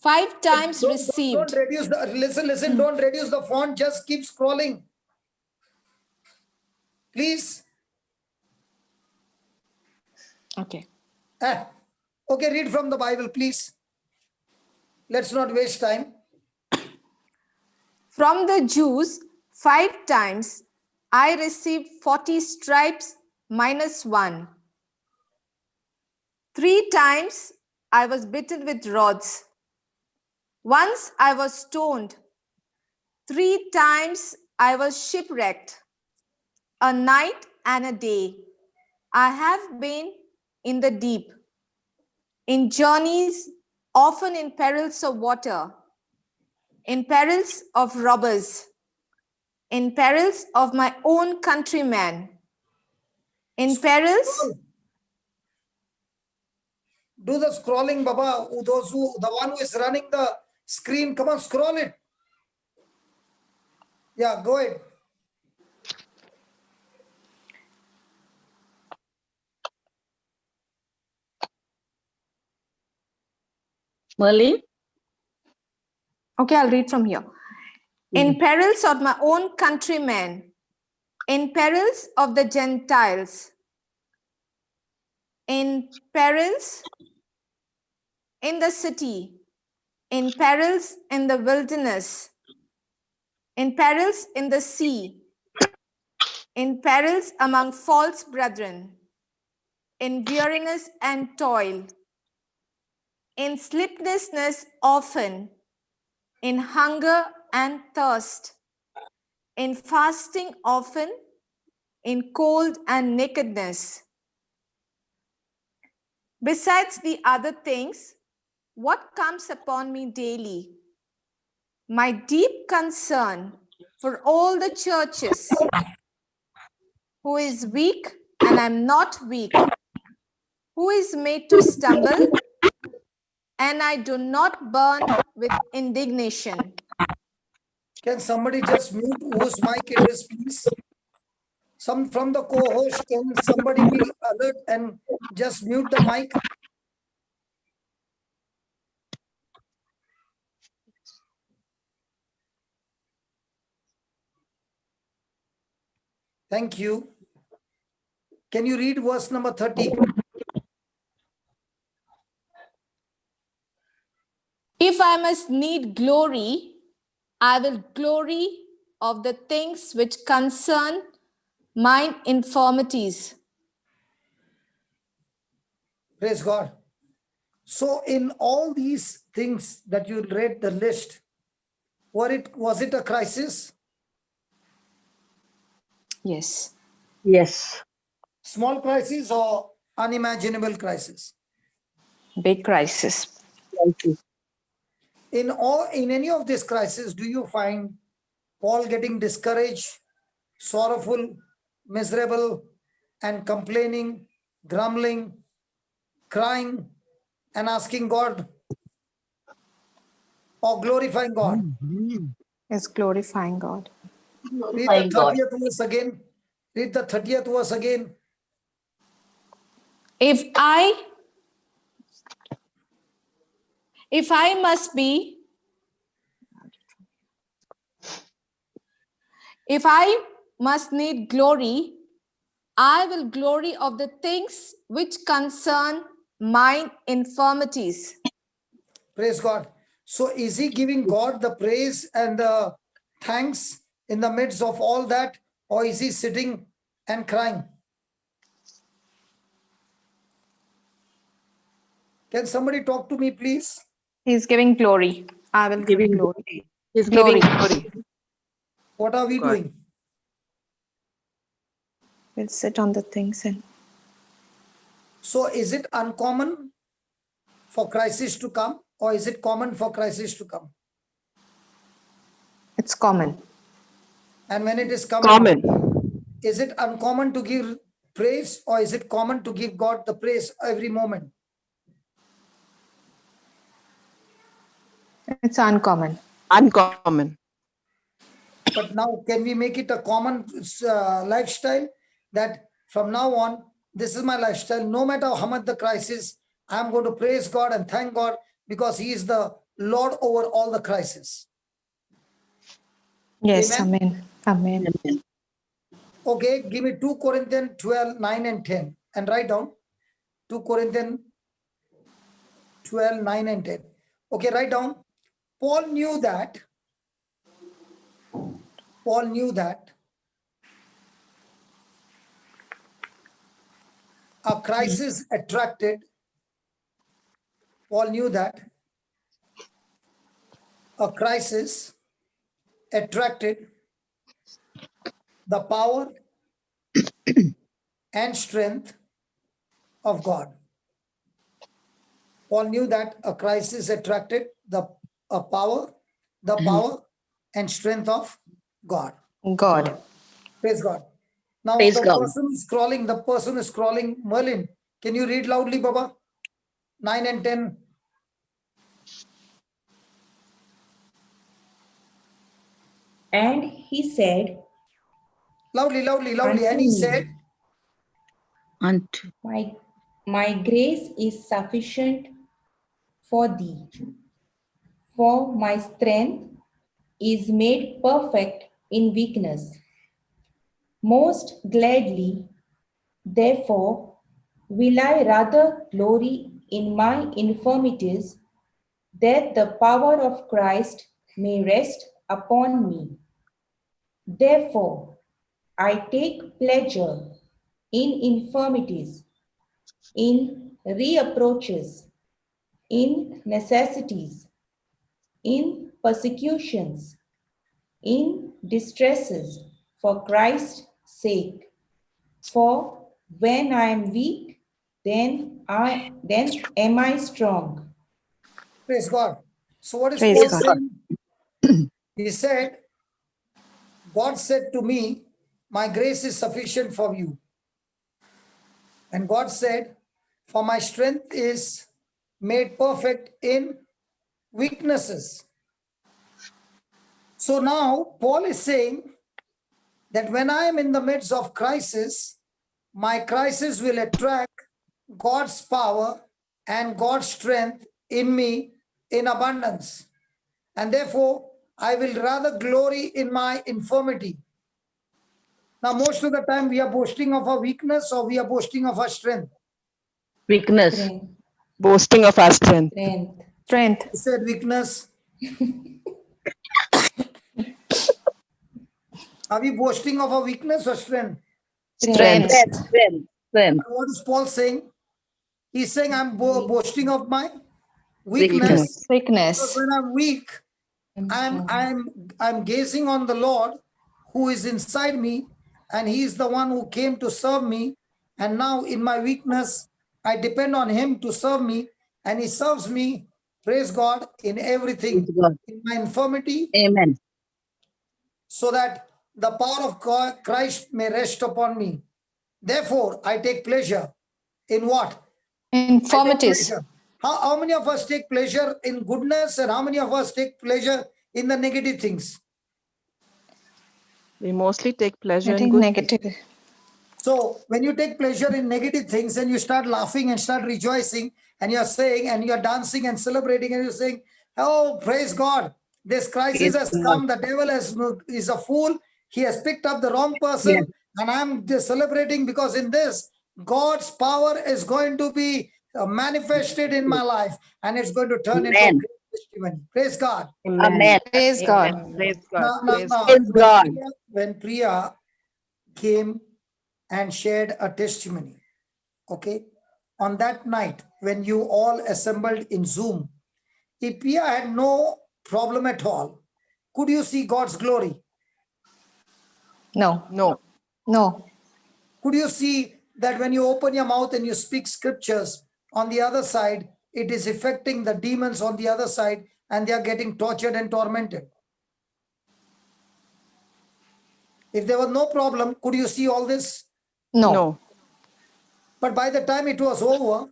5 times Don't received. reduce the listen, don't reduce the font, just keep scrolling. Please. Okay. Okay, read from the Bible, please. Let's not waste time. From the Jews, 5 times I received 40 stripes minus 1. 3 times I was bitten with rods. Once I was stoned. 3 times I was shipwrecked. A night and a day I have been in the deep, in journeys, often in perils of water, in perils of robbers, in perils of my own countrymen, in perils. Do the scrolling, Baba. The one who is running the screen, come on, scroll it. Yeah, go ahead. Merlin? Okay, I'll read from here. In perils of my own countrymen, in perils of the Gentiles, in perils in the city, in perils in the wilderness, in perils in the sea, in perils among false brethren, in weariness and toil, in sleeplessness often, in hunger and thirst, in fasting often, in cold and nakedness. Besides the other things, what comes upon me daily? My deep concern for all the churches, who is weak and I'm not weak, who is made to stumble, and I do not burn with indignation. Can somebody just mute whose mic it is, please? Some from the co-host, can somebody be alert and just mute the mic? Thank you. Can you read verse number 30? If I must need glory, I will glory of the things which concern mine infirmities. Praise God. So in all these things that you read the list, was it a crisis? Yes. Yes. Small crisis or unimaginable crisis? Big crisis. In any of these crises, do you find Paul getting discouraged, sorrowful, miserable, and complaining, grumbling, crying, and asking God, or glorifying God? Is glorifying God. Read the Glorifying God. 30th verse again. Read the 30th verse again. If I must be, if I must need glory, I will glory of the things which concern mine infirmities. Praise God. So is he giving God the praise and the thanks in the midst of all that, or is he sitting and crying? Can somebody talk to me, please? He's giving glory. I will give Giving glory. He's Glory. giving glory. What are we God. doing? We'll sit on the things and So is it uncommon for crisis to come, or is it common for crisis to come? it's common. And when it is coming, Common. is it uncommon to give praise, or is it common to give God the praise every moment? It's uncommon. Uncommon. But now, can we make it a common lifestyle that from now on, this is my lifestyle, no matter how much the crisis, I'm going to praise God and thank God because he is the Lord over all the crisis. Yes, Amen. amen. Amen. Okay, give me 2 Corinthians 12, 9 and 10 and write down 2 Corinthians 12, 9 and 10. Okay, write down. Paul knew that a crisis attracted, Paul knew that a crisis attracted the power and strength of God. Paul knew that a crisis attracted the power and strength of God. God. Praise God. Now Praise the God. person is scrolling. Merlin, can you read loudly, Baba? 9 and 10. And he said Loudly. unto And he me, said, Unto my grace is sufficient for thee, for my strength is made perfect in weakness. Most gladly, therefore, will I rather glory in my infirmities, that the power of Christ may rest upon me. Therefore, I take pleasure in infirmities, in reproaches, in necessities, in persecutions, in distresses, for Christ's sake. For when I am weak, then am I strong. praise God. So what is Praise Paul God. saying? He said, God said to me, my grace is sufficient for you. And God said, for my strength is made perfect in weaknesses. So now Paul is saying that when I am in the midst of crisis, my crisis will attract God's power and God's strength in me in abundance. And therefore, I will rather glory in my infirmity. Now, most of the time, we are boasting of our weakness or we are boasting of our strength. weakness. Strength, Boasting of our strength. strength. Strength. He said weakness. Are we boasting of our weakness or strength? Strength. Strength. What is Paul saying? He's saying I'm boasting of my Weakness. weakness. Because Weakness. when I'm weak, I'm gazing on the Lord who is inside me, and he is the one who came to serve me. And now in my weakness, I depend on him to serve me, and he serves me, praise God, in everything, Praise God. in my infirmity, Amen. so that the power of God, Christ may rest upon me. Therefore, I take pleasure in what? I take Infirmities. pleasure. How many of us take pleasure in goodness, and how many of us take pleasure in the negative things? We mostly take pleasure I in think good negative. So when you take pleasure in negative things and you start laughing and start rejoicing and you're saying and you're dancing and celebrating and you're saying, oh, praise God, this crisis Praise has God. come. The devil is a fool. He has picked up the wrong person. Yes. And I'm just celebrating because in this, God's power is going to be manifested in my life and it's going to turn into a Amen. great testimony. Praise God. Amen. Praise God. Amen. Praise God. Now, Praise God. Praise God. when Priya came and shared a testimony, okay, on that night when you all assembled in Zoom, if Priya had no problem at all, could you see God's glory? No. No. No. Could you see that when you open your mouth and you speak scriptures, on the other side, it is affecting the demons on the other side and they are getting tortured and tormented? If there was no problem, could you see all this? No. No. But by the time it was over,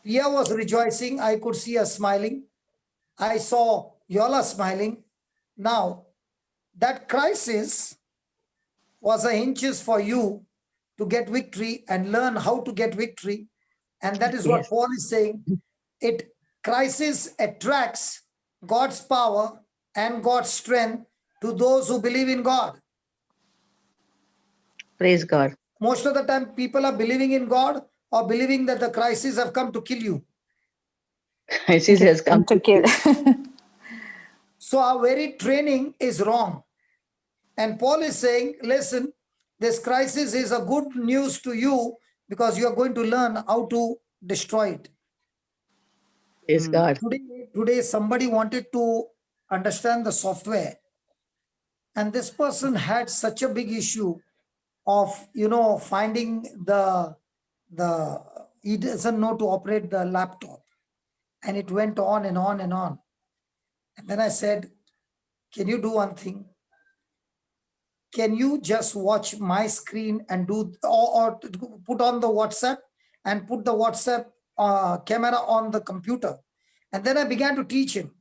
Priya was rejoicing. I could see her smiling. I saw Yola smiling. Now, that crisis was a hinges for you to get victory and learn how to get victory. And that is what Yes. Paul is saying. Crisis attracts God's power and God's strength to those who believe in God. Praise God. Most of the time, people are believing in God or believing that the crisis have come to kill you. Crisis has come To kill. So our very training is wrong. And Paul is saying, listen, this crisis is a good news to you because you are going to learn how to destroy it. Praise God. Today somebody wanted to understand the software. And this person had such a big issue of, finding he doesn't know to operate the laptop. And it went on and on and on. And then I said, can you do one thing? Can you just watch my screen and do, or put on the WhatsApp and put the WhatsApp camera on the computer? And then I began to teach him.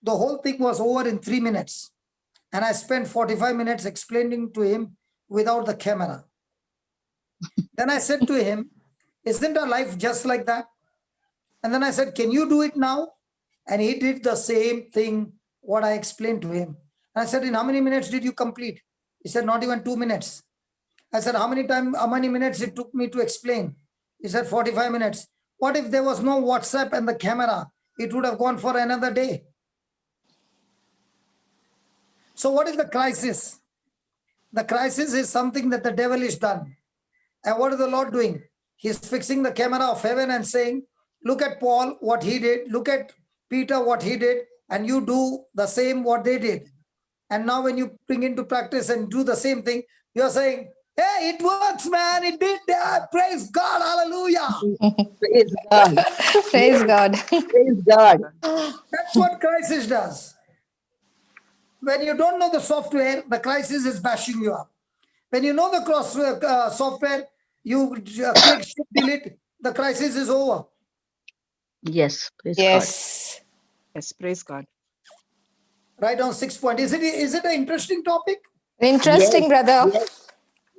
The whole thing was over in 3 minutes. And I spent 45 minutes explaining to him without the camera. Then I said to him, isn't our life just like that? And then I said, can you do it now? And he did the same thing, what I explained to him. And I said, in how many minutes did you complete? He said, not even 2 minutes. I said, how many minutes it took me to explain? He said, 45 minutes. What if there was no WhatsApp and the camera? It would have gone for another day. So what is the crisis? The crisis is something that the devil is done. And what is the Lord doing? He's fixing the camera of heaven and saying, look at Paul, what he did. Look at Peter, what he did. And you do the same what they did. And now when you bring into practice and do the same thing, you're saying, hey, it works, man. It did that. Praise God. Hallelujah. Praise God. Praise God. Praise God. That's what crisis does. When you don't know the software, the crisis is bashing you up. When you know the software, you click shift delete, the crisis is over. Yes. Praise God. Yes. Yes, praise God. Right on 6 point. Is it an interesting topic? Interesting, brother. Yes.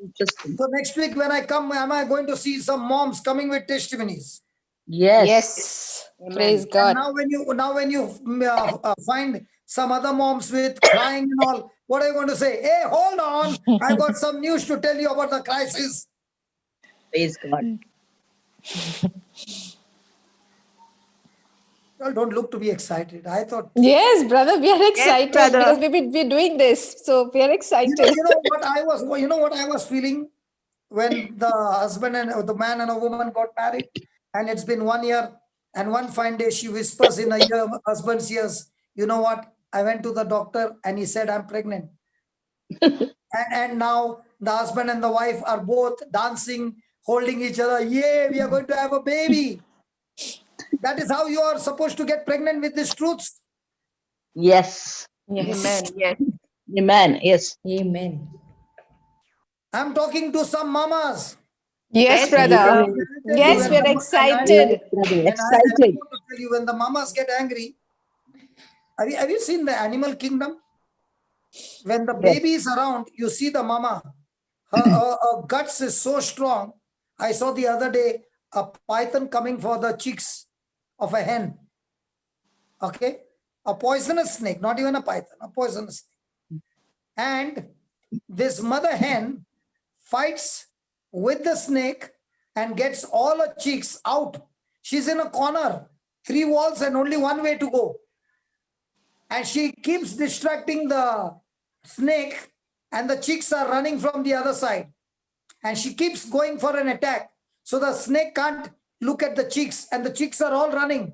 Interesting. So next week when I come, am I going to see some moms coming with testimonies? Yes. Yes. Amen. Praise And God. now when you find some other moms with crying and all, what are you going to say? Hey, hold on. I got some news to tell you about the crisis. Praise God. Well, don't look to be excited. I thought, Yes, brother, we are excited brother. because we're doing this. So we are excited. you know what I was feeling when the husband and the man and a woman got married, and it's been 1 year, and one fine day she whispers in husband's ears, you know what? I went to the doctor and he said I'm pregnant. and now the husband and the wife are both dancing, holding each other. Yay, we are going to have a baby. That is how you are supposed to get pregnant with these truths. Yes. Yes. Amen. Yes. Amen. Yes. Amen. I'm talking to some mamas. Yes, Yes, brother. Yes, we are Yes, excited. brother. And I Excited. want to tell you, when the mamas get angry, have you seen the animal kingdom? When the Yes. baby is around, you see the mama. Her guts is so strong. I saw the other day a python coming for the chicks of a hen. Okay? A poisonous snake, not even a python, a poisonous snake. And this mother hen fights with the snake and gets all her chicks out. She's in a corner, 3 walls and only one way to go. And she keeps distracting the snake, and the chicks are running from the other side. And she keeps going for an attack. So the snake can't look at the chicks, and the chicks are all running.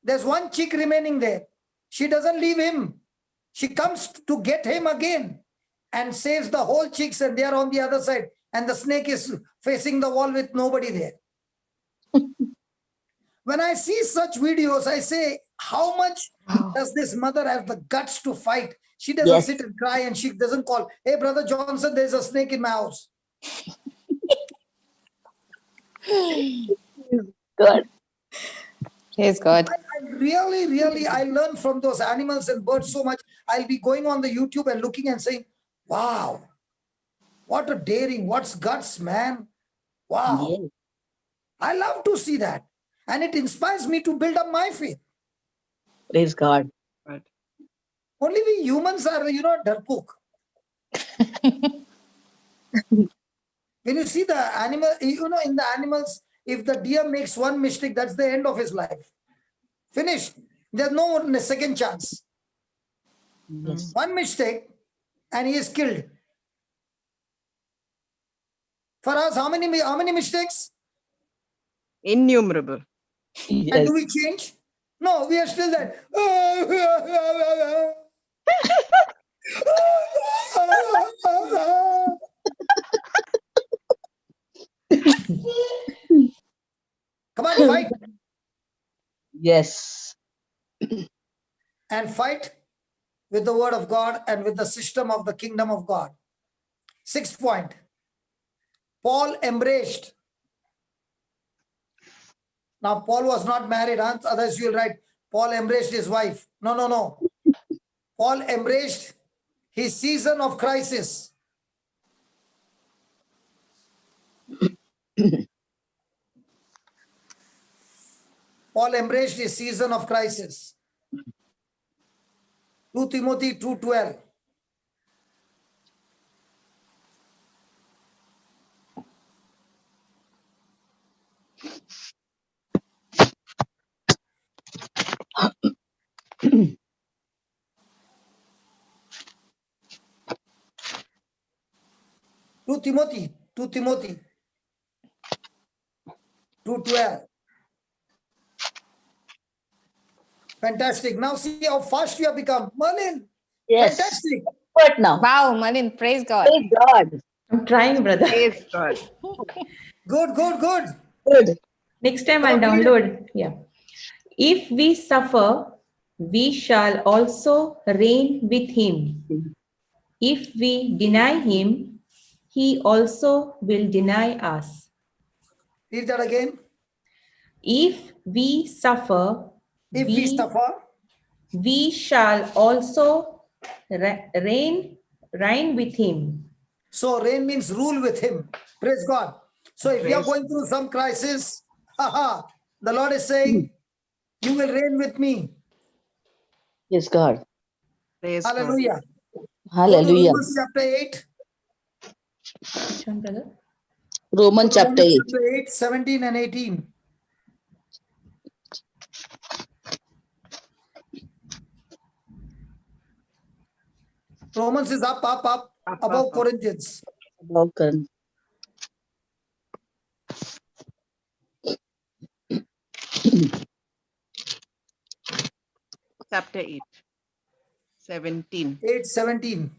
There's one chick remaining there. She doesn't leave him. She comes to get him again and saves the whole chicks, and they are on the other side. And the snake is facing the wall with nobody there. When I see such videos, I say, how much does this mother have the guts to fight? She doesn't Yes. sit and cry, and she doesn't call, hey, Brother Johnson, there's a snake in my house. God. Praise God. I learn from those animals and birds so much. I'll be going on the YouTube and looking and saying, wow, what a daring, what's guts, man. Wow. Yes. I love to see that. And it inspires me to build up my faith. Praise God. Right. Only we humans are, darpuk. When you see the animal, in the animals, if the deer makes one mistake, that's the end of his life. Finished. There's no second chance. Yes. One mistake and he is killed. For us, how many mistakes? Innumerable. And Yes. do we change? No, we are still there. Come on, fight. Yes. And fight with the word of God and with the system of the kingdom of God. 6th point. Paul embraced. Now, Paul was not married, huh? Otherwise you will write, Paul embraced his wife. No, no, no. Paul embraced his season of crisis. Paul embraced his season of crisis. 2 Timothy 2:12. Timothy 2:12. Fantastic. Now see how fast you have become. Merlin, Yes. fantastic. But now. Wow, Malin, praise God. Praise God. I'm trying, brother. Praise God. Good, good, good. Good. Next time Come I'll on, read it. download. Yeah. If we suffer, we shall also reign with him. If we deny him, he also will deny us. Read that again. If we suffer, If we suffer, we shall also reign with him. so reign means rule with him. Praise God. So if you are Praise going through some crisis, the Lord is saying, you will reign with me. Yes, God. Praise God. Hallelujah. Go to Hallelujah. Romans chapter 8. Which one, brother? Romans chapter 8. Chapter 8, 17 and 18. Romans is up, above Corinthians. About Karan. Chapter 8, 17. 8:17.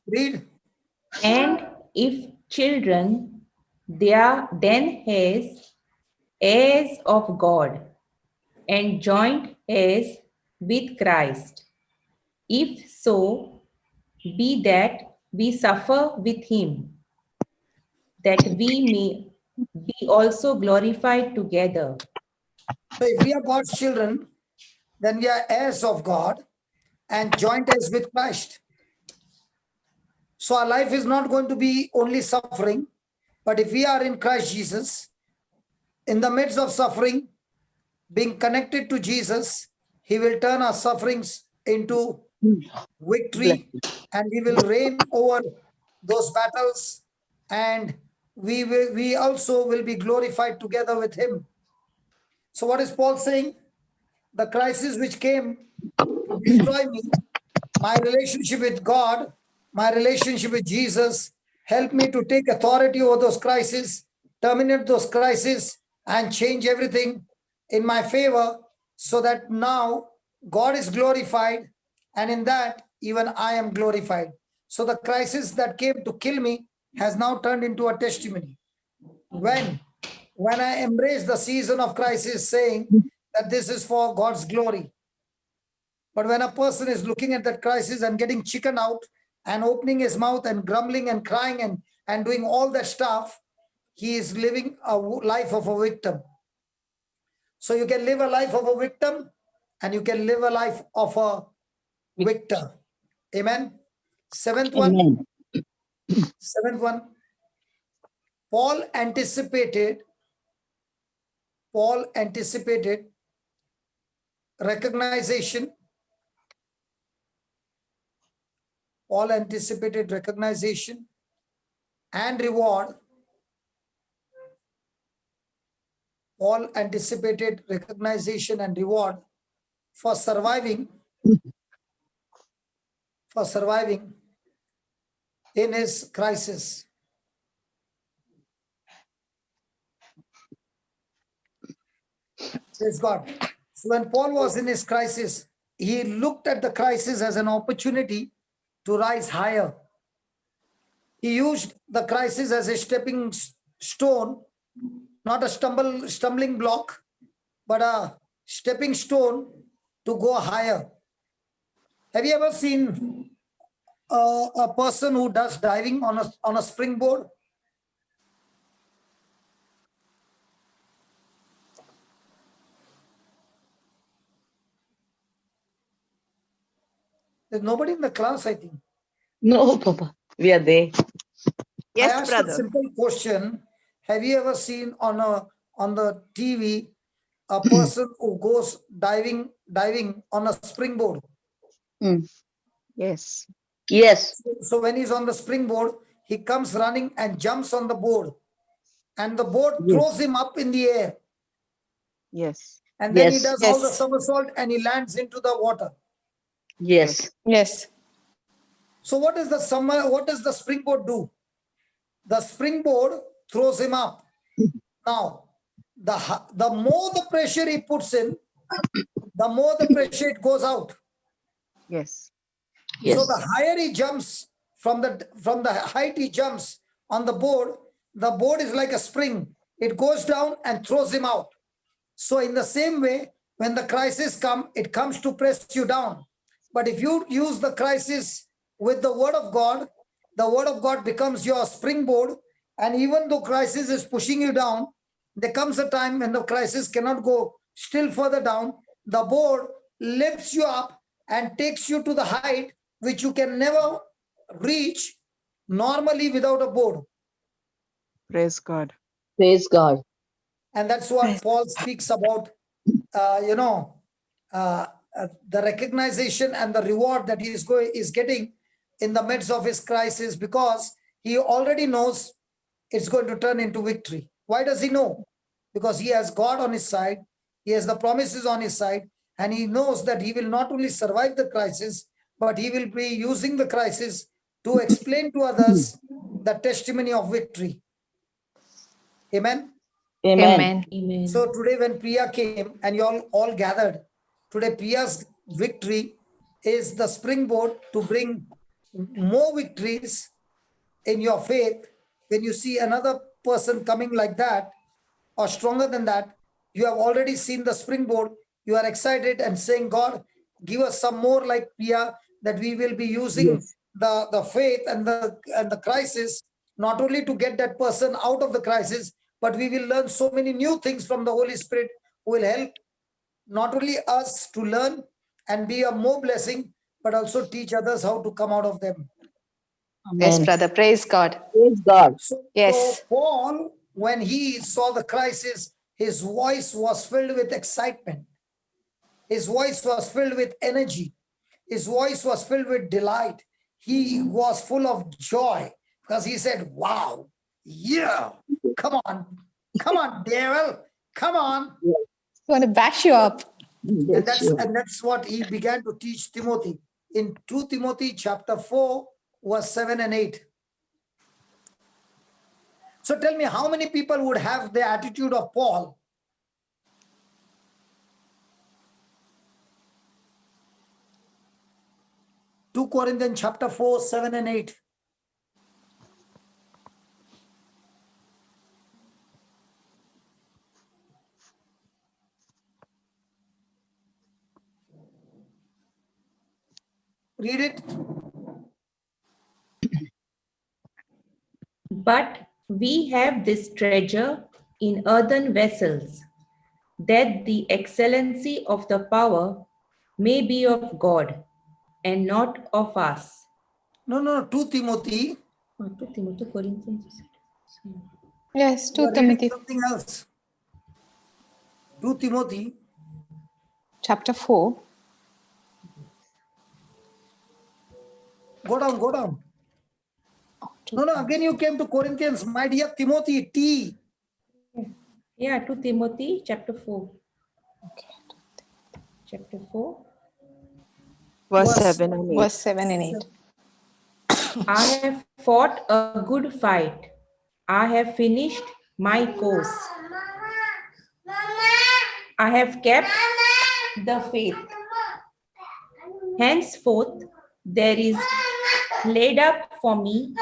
Read. And if children, they are then heirs of God and joint heirs with Christ. If so, be that we suffer with him, that we may be also glorified together. So if we are God's children, then we are heirs of God and joint heirs with Christ. So our life is not going to be only suffering, but if we are in Christ Jesus, in the midst of suffering, being connected to Jesus, he will turn our sufferings into victory and we will reign over those battles and we also will be glorified together with him. So what is Paul saying? The crisis which came to destroy me, my relationship with God, my relationship with Jesus, help me to take authority over those crises, terminate those crises, and change everything in my favor so that now God is glorified, and in that, even I am glorified. So the crisis that came to kill me has now turned into a testimony. When I embrace the season of crisis, saying that this is for God's glory. But when a person is looking at that crisis and getting chicken out and opening his mouth and grumbling and crying and doing all that stuff, he is living a life of a victim. So you can live a life of a victim and you can live a life of a victor. Amen. Seventh one. Paul anticipated recognition. Paul anticipated recognition and reward. Paul anticipated recognition and reward for surviving in his crisis. Praise God. So when Paul was in his crisis, he looked at the crisis as an opportunity to rise higher. He used the crisis as a stepping stone, not a stumbling block, but a stepping stone to go higher. Have you ever seen a person who does diving on a springboard? There's nobody in the class, I think. No, Papa. We are there. I Yes, asked a brother. simple question. Have you ever seen on the TV a person who goes diving on a springboard? Yes. Yes. So when he's on the springboard, he comes running and jumps on the board, and the board throws him up in the air, Yes. and then he Yes. does all the Yes. somersault and he lands into the water. Yes. Yes. So what does the springboard do? The springboard throws him up. Now, the more the pressure he puts in, the more the pressure it goes out. Yes. Yes. So the higher he jumps from the height he jumps on the board is like a spring. It goes down and throws him out. So in the same way, when the crisis comes, it comes to press you down. But if you use the crisis with the word of God, the word of God becomes your springboard. And even though crisis is pushing you down, there comes a time when the crisis cannot go still further down. The board lifts you up and takes you to the height which you can never reach normally without a board. Praise God. Praise God. And that's what Paul speaks about, the recognition and the reward that he is getting in the midst of his crisis, because he already knows it's going to turn into victory. Why does he know? Because he has God on his side, he has the promises on his side, and he knows that he will not only survive the crisis, but he will be using the crisis to explain to others the testimony of victory. Amen. Amen. Amen. So today when Priya came and you all gathered, today Priya's victory is the springboard to bring more victories in your faith. When you see another person coming like that or stronger than that, you have already seen the springboard. You are excited and saying, God, give us some more like Priya, that we will be using the faith and the crisis, not only to get that person out of the crisis, but we will learn so many new things from the Holy Spirit who will help not only us to learn and be a more blessing, but also teach others how to come out of them. Yes, Amen. brother. Praise God. Praise God. So Yes. Paul, when he saw the crisis, his voice was filled with excitement. His voice was filled with energy. His voice was filled with delight. He was full of joy because he said, wow, yeah, come on, devil, come on. I want to bash you up. And that's what he began to teach Timothy in 2 Timothy chapter 4, verse 7 and 8. So tell me, how many people would have the attitude of Paul? Two Corinthians chapter 4, 7 and 8. Read it. But we have this treasure in earthen vessels, that the excellency of the power may be of God and not of us. No, 2 Timothy. 2 Timothy, Corinthians, you said. Yes, You 2 are reading Timothy something else. 2 Timothy. chapter 4. Go down. No, again you came to Corinthians, my dear Timothy, T. Yeah, 2 Timothy chapter 4. Chapter 4. Verse 7 and 8. Verse 7 and 8. I have fought a good fight. I have finished my course. I have kept the faith. Henceforth, there is laid up for me.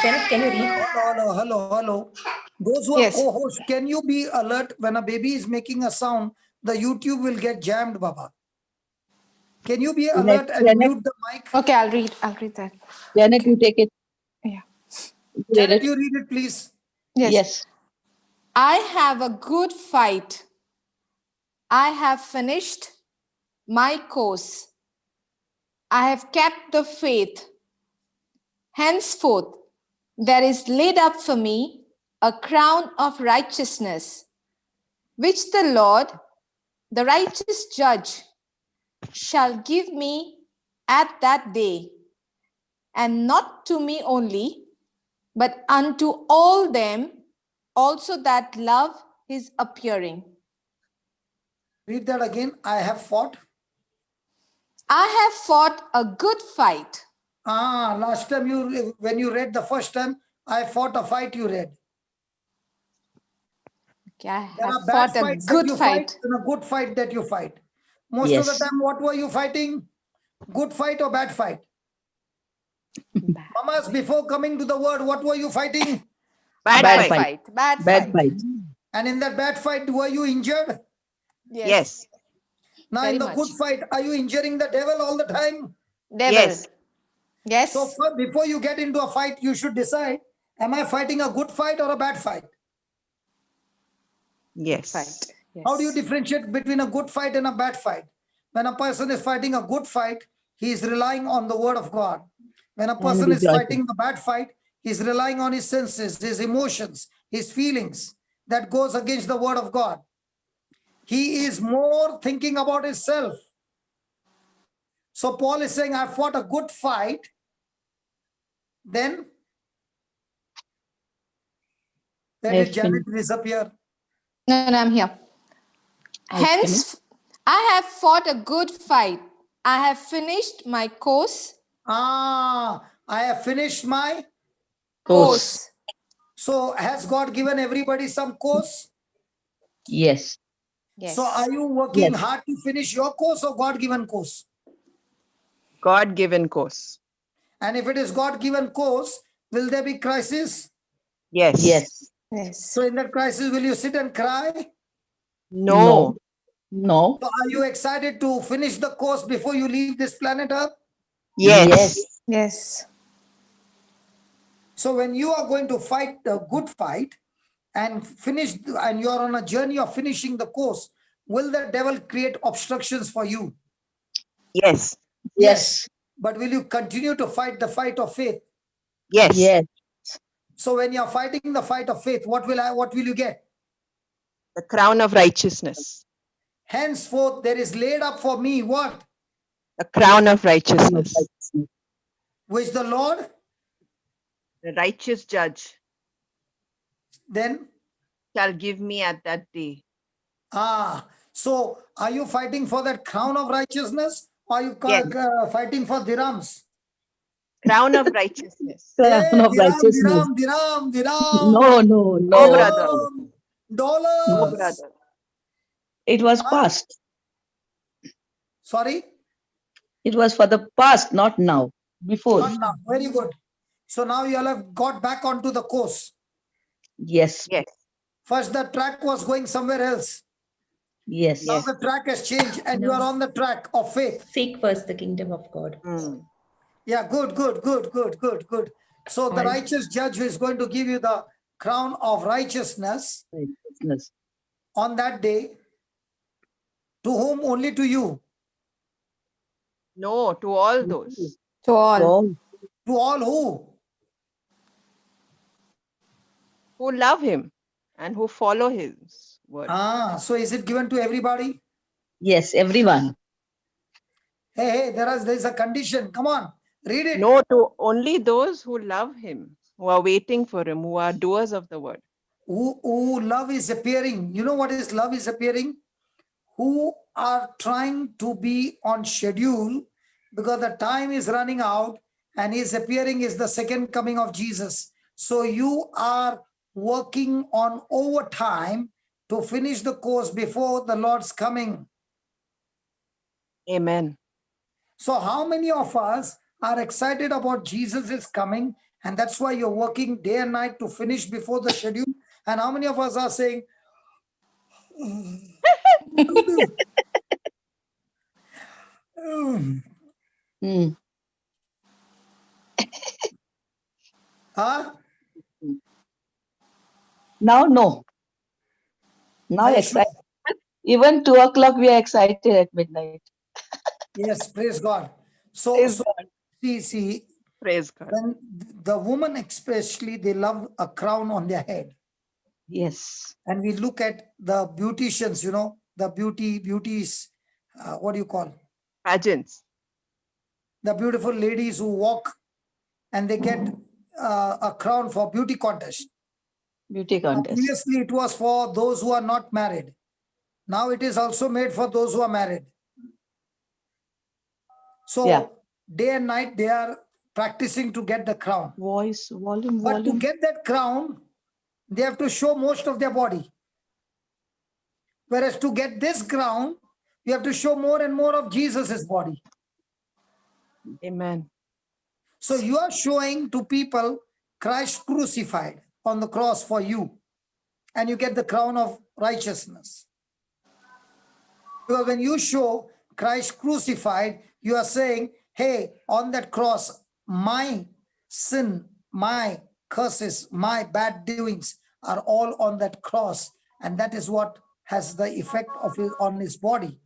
Janet, can you read? Hello. Those who are Yes. co-hosts, can you be alert when a baby is making a sound? The YouTube will get jammed, Baba. Can you be alert and Janet. mute the mic? Okay, I'll read that. Janet, you take it. Yeah. You read Janet, it. you read it, please. Yes. I have a good fight. I have finished my course. I have kept the faith. Henceforth, there is laid up for me a crown of righteousness, which the Lord, the righteous judge, shall give me at that day, and not to me only, but unto all them also that love his appearing. Read that again. I have fought. I have fought a good fight. Last time when you read the first time, I fought a fight, you read. Okay, I There have are bad fought a fights that good you fight. fight and a good fight that you fight. Most of the time, what were you fighting? Good fight or bad fight? Mamas, before coming to the word, what were you fighting? Bad fight. Bad Bad fight. fight. And in that bad fight, were you injured? Yes. Now, Very in the much. good fight, are you injuring the devil all the time? Devil. Yes. Yes. So before you get into a fight, you should decide, am I fighting a good fight or a bad fight? Yes. Fight. Yes. How do you differentiate between a good fight and a bad fight? When a person is fighting a good fight, he is relying on the word of God. When a person is fighting a bad fight, he is relying on his senses, his emotions, his feelings. That goes against the word of God. He is more thinking about himself. So Paul is saying, I fought a good fight. Then, where did Janet disappear? No, I'm here. Hence, I have fought a good fight. I have finished my course. I have finished my Course. So has God given everybody some course? Yes. Yes. So are you working hard to finish your course or God-given course? God-given course. And if it is God-given course, will there be crisis? Yes. Yes. So in that crisis, will you sit and cry? No. No. So are you excited to finish the course before you leave this planet Earth? Yes. Yes. So when you are going to fight a good fight and finish, and you are on a journey of finishing the course, will the devil create obstructions for you? Yes. Yes. But will you continue to fight the fight of faith? Yes. Yes. So when you are fighting the fight of faith, what will you get? The crown of righteousness. Henceforth, there is laid up for me what? The crown of righteousness. Which the Lord The righteous judge then? shall give me at that day. So are you fighting for that crown of righteousness? Or are you Yes. fighting for dirhams? Crown of righteousness. Crown of righteousness. Dirham. No, No, brother. Dollars. No, brother. It was past. Sorry? It was for the past, not now. Before. Not now. Very good. So now you all have got back onto the course. Yes. Yes. First, the track was going somewhere else. Yes. Now the track has changed and you are on the track of faith. Seek first the kingdom of God. Yeah, good. So the righteous judge who is going to give you the crown of righteousness Righteousness. on that day, to whom? Only to you. No, to all those To all. So, To all who? who love him and who follow his word. So is it given to everybody? yes, everyone. Hey, there is a condition. Come on, read it. No, to only those who love him, who are waiting for him, who are doers of the word. Who love is appearing. You know what is love is appearing? Who are trying to be on schedule because the time is running out and his appearing is the second coming of Jesus. So you are working on overtime to finish the course before the Lord's coming. Amen. So how many of us are excited about Jesus is coming, and that's why you're working day and night to finish before the schedule? And how many of us are saying, Hmm. huh? Now, no. Now Are you sure? excited. Even 2 o'clock, we are excited at midnight. Yes, praise God. So, Praise so God. see, Praise God. when the woman especially, they love a crown on their head. Yes. And we look at the beauticians, you know, the beauties, what do you call? Pageants. The beautiful ladies who walk and they get a crown for beauty contest. Beauty contest. Previously, it was for those who are not married. Now it is also made for those who are married. So Yeah. day and night, they are practicing to get the crown. Voice, volume, But to volume. get that crown, they have to show most of their body. Whereas to get this crown, you have to show more and more of Jesus's body. Amen. So you are showing to people Christ crucified on the cross for you, and you get the crown of righteousness. Because when you show Christ crucified, you are saying, hey, on that cross, my sin, my curses, my bad doings are all on that cross. And that is what has the effect of it on his body.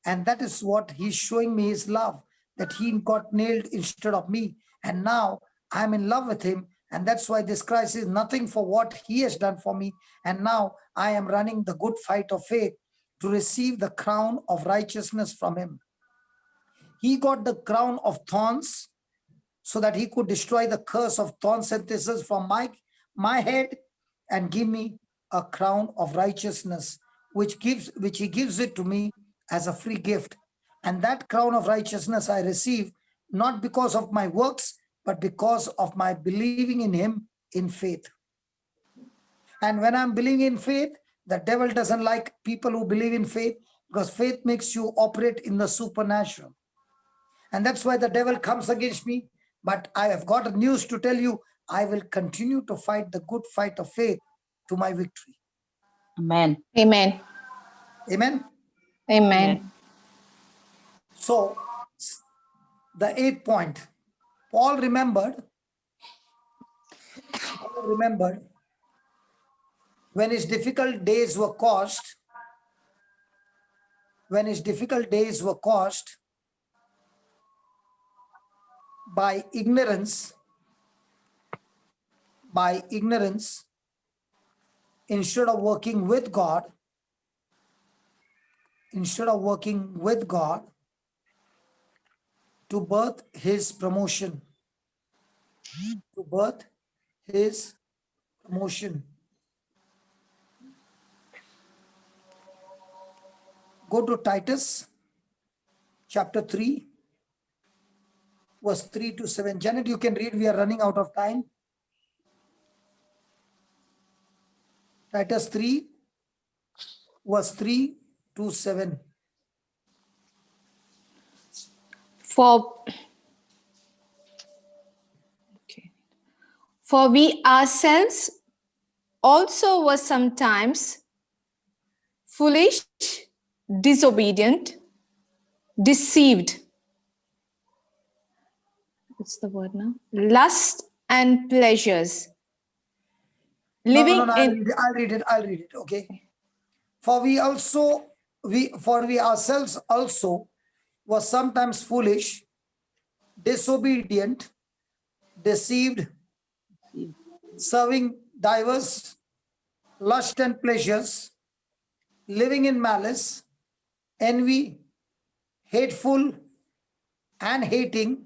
And that is what he's showing me, his love, that he got nailed instead of me. And now I'm in love with him. And that's why this Christ is nothing for what he has done for me. And now I am running the good fight of faith to receive the crown of righteousness from him. He got the crown of thorns so that he could destroy the curse of thorns and thistles from my head and give me a crown of righteousness, which he gives it to me as a free gift. And that crown of righteousness I receive not because of my works, but because of my believing in him in faith. And when I'm believing in faith, the devil doesn't like people who believe in faith, because faith makes you operate in the supernatural. And that's why the devil comes against me. But I have got news to tell you. I will continue to fight the good fight of faith to my victory. Amen. Amen. Amen. Amen. So the 8th point, Paul remembered when his difficult days were caused, by ignorance, instead of working with God, to birth his promotion. Go to Titus chapter 3, verse 3 to 7. Janet, you can read. We are running out of time. Titus 3, verse 3 to 7. For we ourselves also were sometimes foolish, disobedient, deceived. What's the word now? Lust and pleasures. Living No, in I'll read it. Okay. For we ourselves also were sometimes foolish, disobedient, deceived, serving divers lust and pleasures, living in malice, envy, hateful, and hating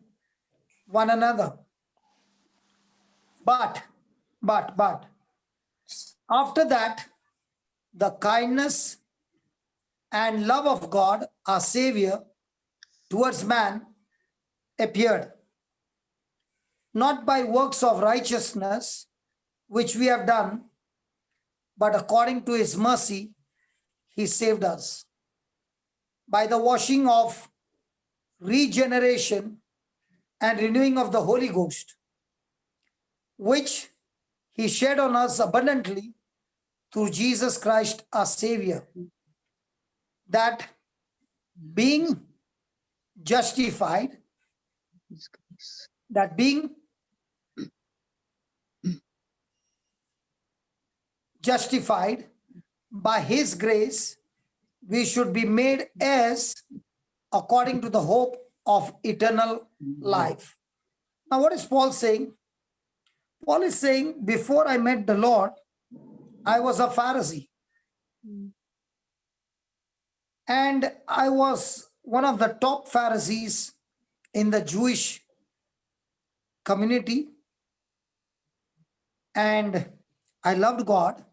one another. But after that, the kindness and love of God, our Savior, towards man appeared, not by works of righteousness which we have done, but according to his mercy, he saved us by the washing of regeneration and renewing of the Holy Ghost, which he shed on us abundantly through Jesus Christ our Savior, that being justified, that being justified by his grace, we should be made heirs according to the hope of eternal life. Now, what is Paul saying? Paul is saying, before I met the Lord, I was a Pharisee. And I was one of the top Pharisees in the Jewish community. And I loved God,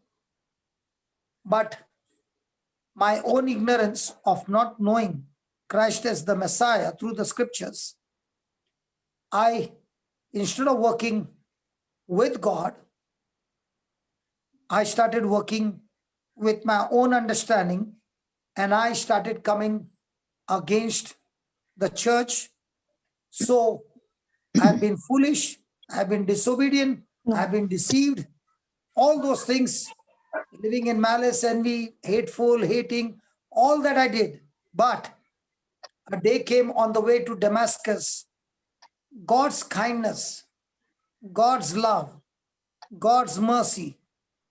but my own ignorance of not knowing Christ as the Messiah through the scriptures, I, instead of working with God, I started working with my own understanding, and I started coming against the church. So I've been foolish, I've been disobedient, I've been deceived, all those things, living in malice, envy, hateful, hating, all that I did. But a day came on the way to Damascus. God's kindness, God's love, God's mercy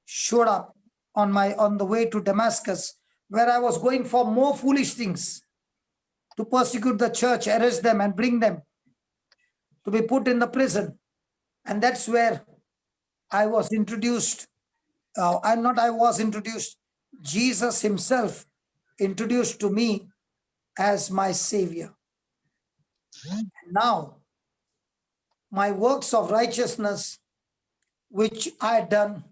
showed up on the way to Damascus, where I was going for more foolish things, to persecute the church, arrest them and bring them to be put in the prison. And that's where I was introduced. Jesus himself introduced to me as my Savior. Now, my works of righteousness, which I had done,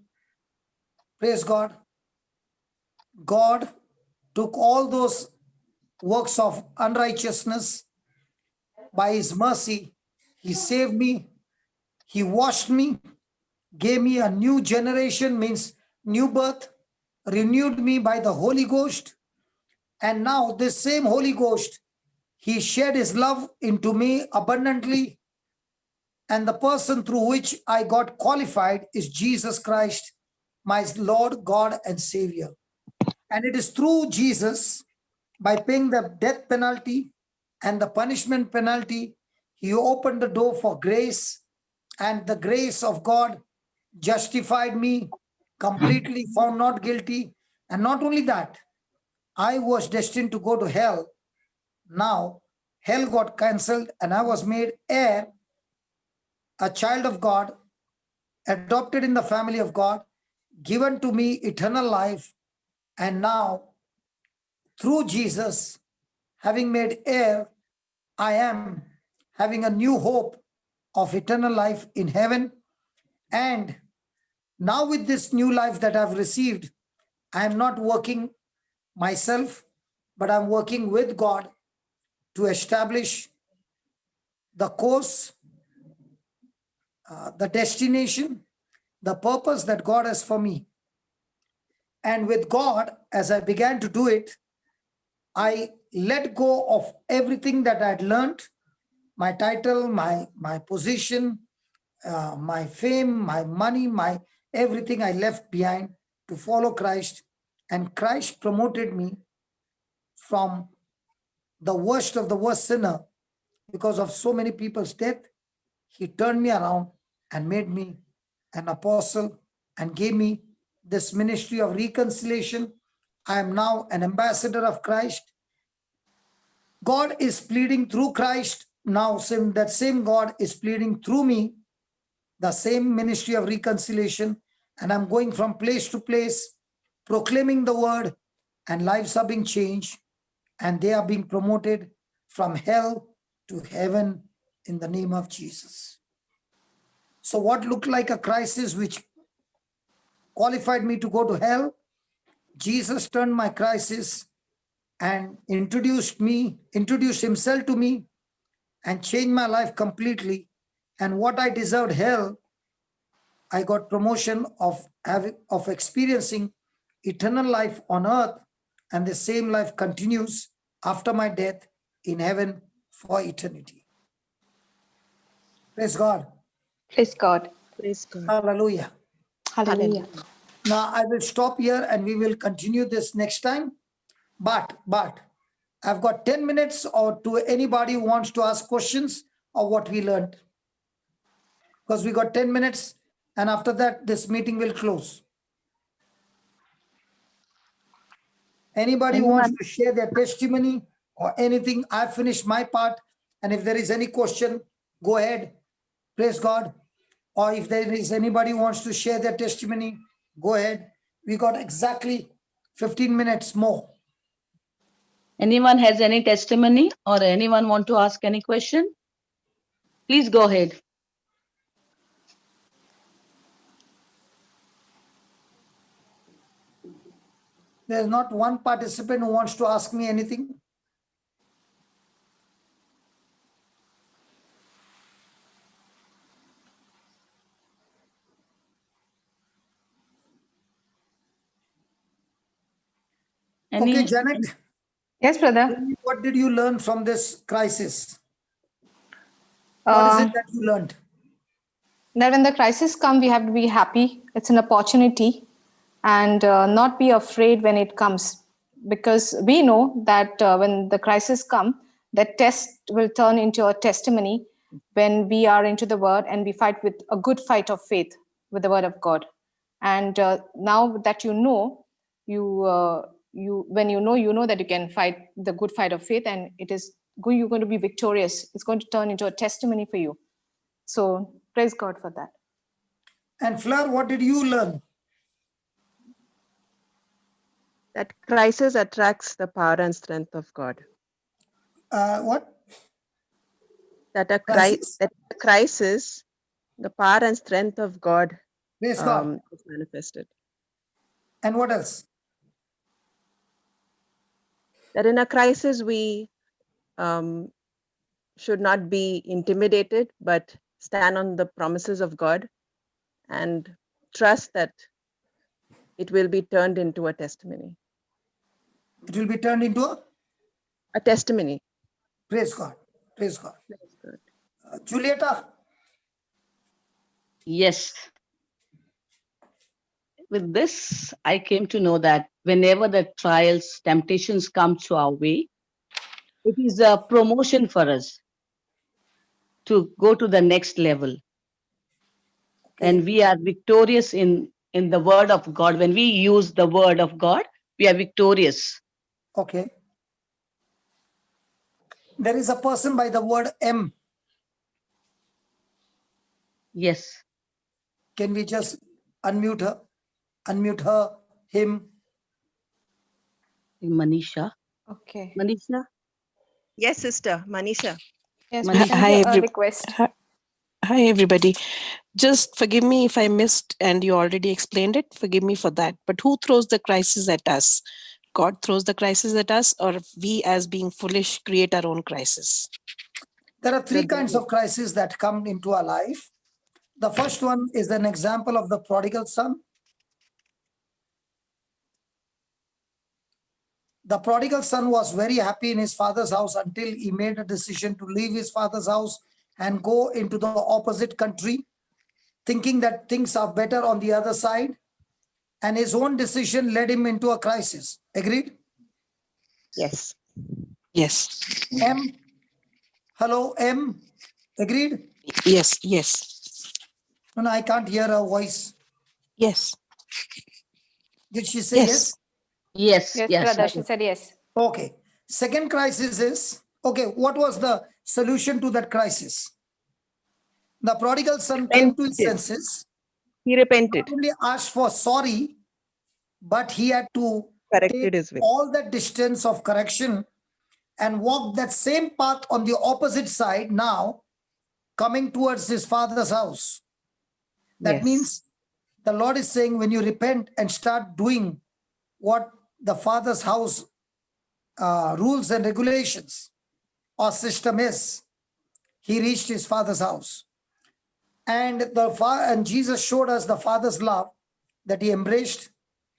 praise God, God took all those works of unrighteousness by his mercy. He saved me. He washed me, gave me a new generation, means new birth, renewed me by the Holy Ghost. And now this same Holy Ghost, he shed his love into me abundantly. And the person through which I got qualified is Jesus Christ, my Lord, God, and Savior. And it is through Jesus, by paying the death penalty and the punishment penalty, he opened the door for grace, and the grace of God justified me completely, found not guilty. And not only that, I was destined to go to hell. Now, hell got cancelled, and I was made heir, a child of God, adopted in the family of God, given to me eternal life. And now, through Jesus, having made heir, I am having a new hope of eternal life in heaven. And now, with this new life that I've received, I am not working myself, but I'm working with God to establish the course, the destination, the purpose that God has for me. And with God, as I began to do it, I let go of everything that I'd learned, my title, my position, my fame, my money, my everything I left behind to follow Christ. And Christ promoted me from the worst of the worst sinner. Because of so many people's death, he turned me around and made me an apostle and gave me this ministry of reconciliation. I am now an ambassador of Christ. God is pleading through Christ. Now, that same God is pleading through me, the same ministry of reconciliation. And I'm going from place to place, proclaiming the word, and lives are being changed, and they are being promoted from hell to heaven in the name of Jesus. So what looked like a crisis which qualified me to go to hell, Jesus turned my crisis and introduced himself to me and changed my life completely. And what I deserved hell, I got promotion of experiencing eternal life on earth and the same life continues after my death in heaven for eternity. Praise God. Praise God. Praise God. Hallelujah. Hallelujah. Now I will stop here and we will continue this next time. But I've got 10 minutes or to anybody who wants to ask questions of what we learned. Because we got 10 minutes and after that this meeting will close. Anybody who wants Anyone? to share their testimony or anything, I finished my part. And if there is any question, go ahead. Praise God. Or if there is anybody who wants to share their testimony, go ahead. We got exactly 15 minutes more. Anyone has any testimony or anyone want to ask any question? Please go ahead. There's not one participant who wants to ask me anything. Any, Okay, Janet, Yes, brother. what did you learn from this crisis? What is it that you learned? That when the crisis come, we have to be happy. It's an opportunity, and not be afraid when it comes, because we know that when the crisis come, that test will turn into a testimony when we are into the word and we fight with a good fight of faith with the word of God. And now that you know, when you know that you can fight the good fight of faith, and you're going to be victorious. It's going to turn into a testimony for you. So praise God for that. And Fleur, what did you learn? That crisis attracts the power and strength of God. What? That a Crisis? crisis, the power and strength of God Praise God. is manifested. And what else? That in a crisis we should not be intimidated, but stand on the promises of God and trust that it will be turned into a testimony. It will be turned into A testimony. praise God. Praise God. Praise God. Julieta, yes. With this, I came to know that whenever the trials, temptations come to our way, it is a promotion for us to go to the next level. And we are victorious in the word of God. When we use the word of God, we are victorious. okay. There is a person by the word M. Yes. Can we just unmute her? Unmute her, him. Manisha. Okay. Manisha? Yes, sister, Manisha. Yes, Manish. we send Hi, you a request. Hi, everybody. Just forgive me if I missed and you already explained it. Forgive me for that. But who throws the crisis at us? God throws the crisis at us, or we, as being foolish, create our own crisis? There are three The kinds devil. of crises that come into our life. The first one is an example of the prodigal son. The prodigal son was very happy in his father's house until he made a decision to leave his father's house and go into the opposite country, thinking that things are better on the other side. And his own decision led him into a crisis. Agreed? Yes. Yes. M. Hello, M. Agreed? Yes. Yes. No, I can't hear her voice. Yes. Did she say Yes. yes? Yes, Yes, yes. brother. She said yes. Okay. Second crisis is, okay, what was the solution to that crisis? The prodigal son came to his Repented. senses, He not repented, only asked for sorry, but he had to take corrected his way. all that distance of correction and walk that same path on the opposite side now, coming towards his father's house. That Yes. means the Lord is saying when you repent and start doing what the father's house rules and regulations or system is, he reached his father's house. And Jesus showed us the father's love, that he embraced,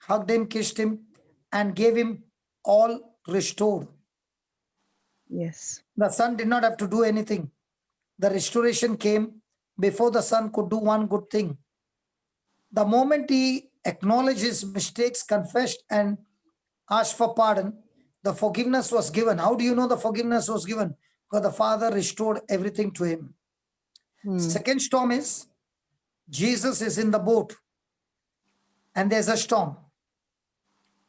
hugged him, kissed him, and gave him all restored. Yes. The son did not have to do anything. The restoration came before the son could do one good thing. The moment he acknowledged his mistakes, confessed, and asked for pardon, the forgiveness was given. How do you know the forgiveness was given? Because the father restored everything to him. Second storm is Jesus is in the boat and there's a storm.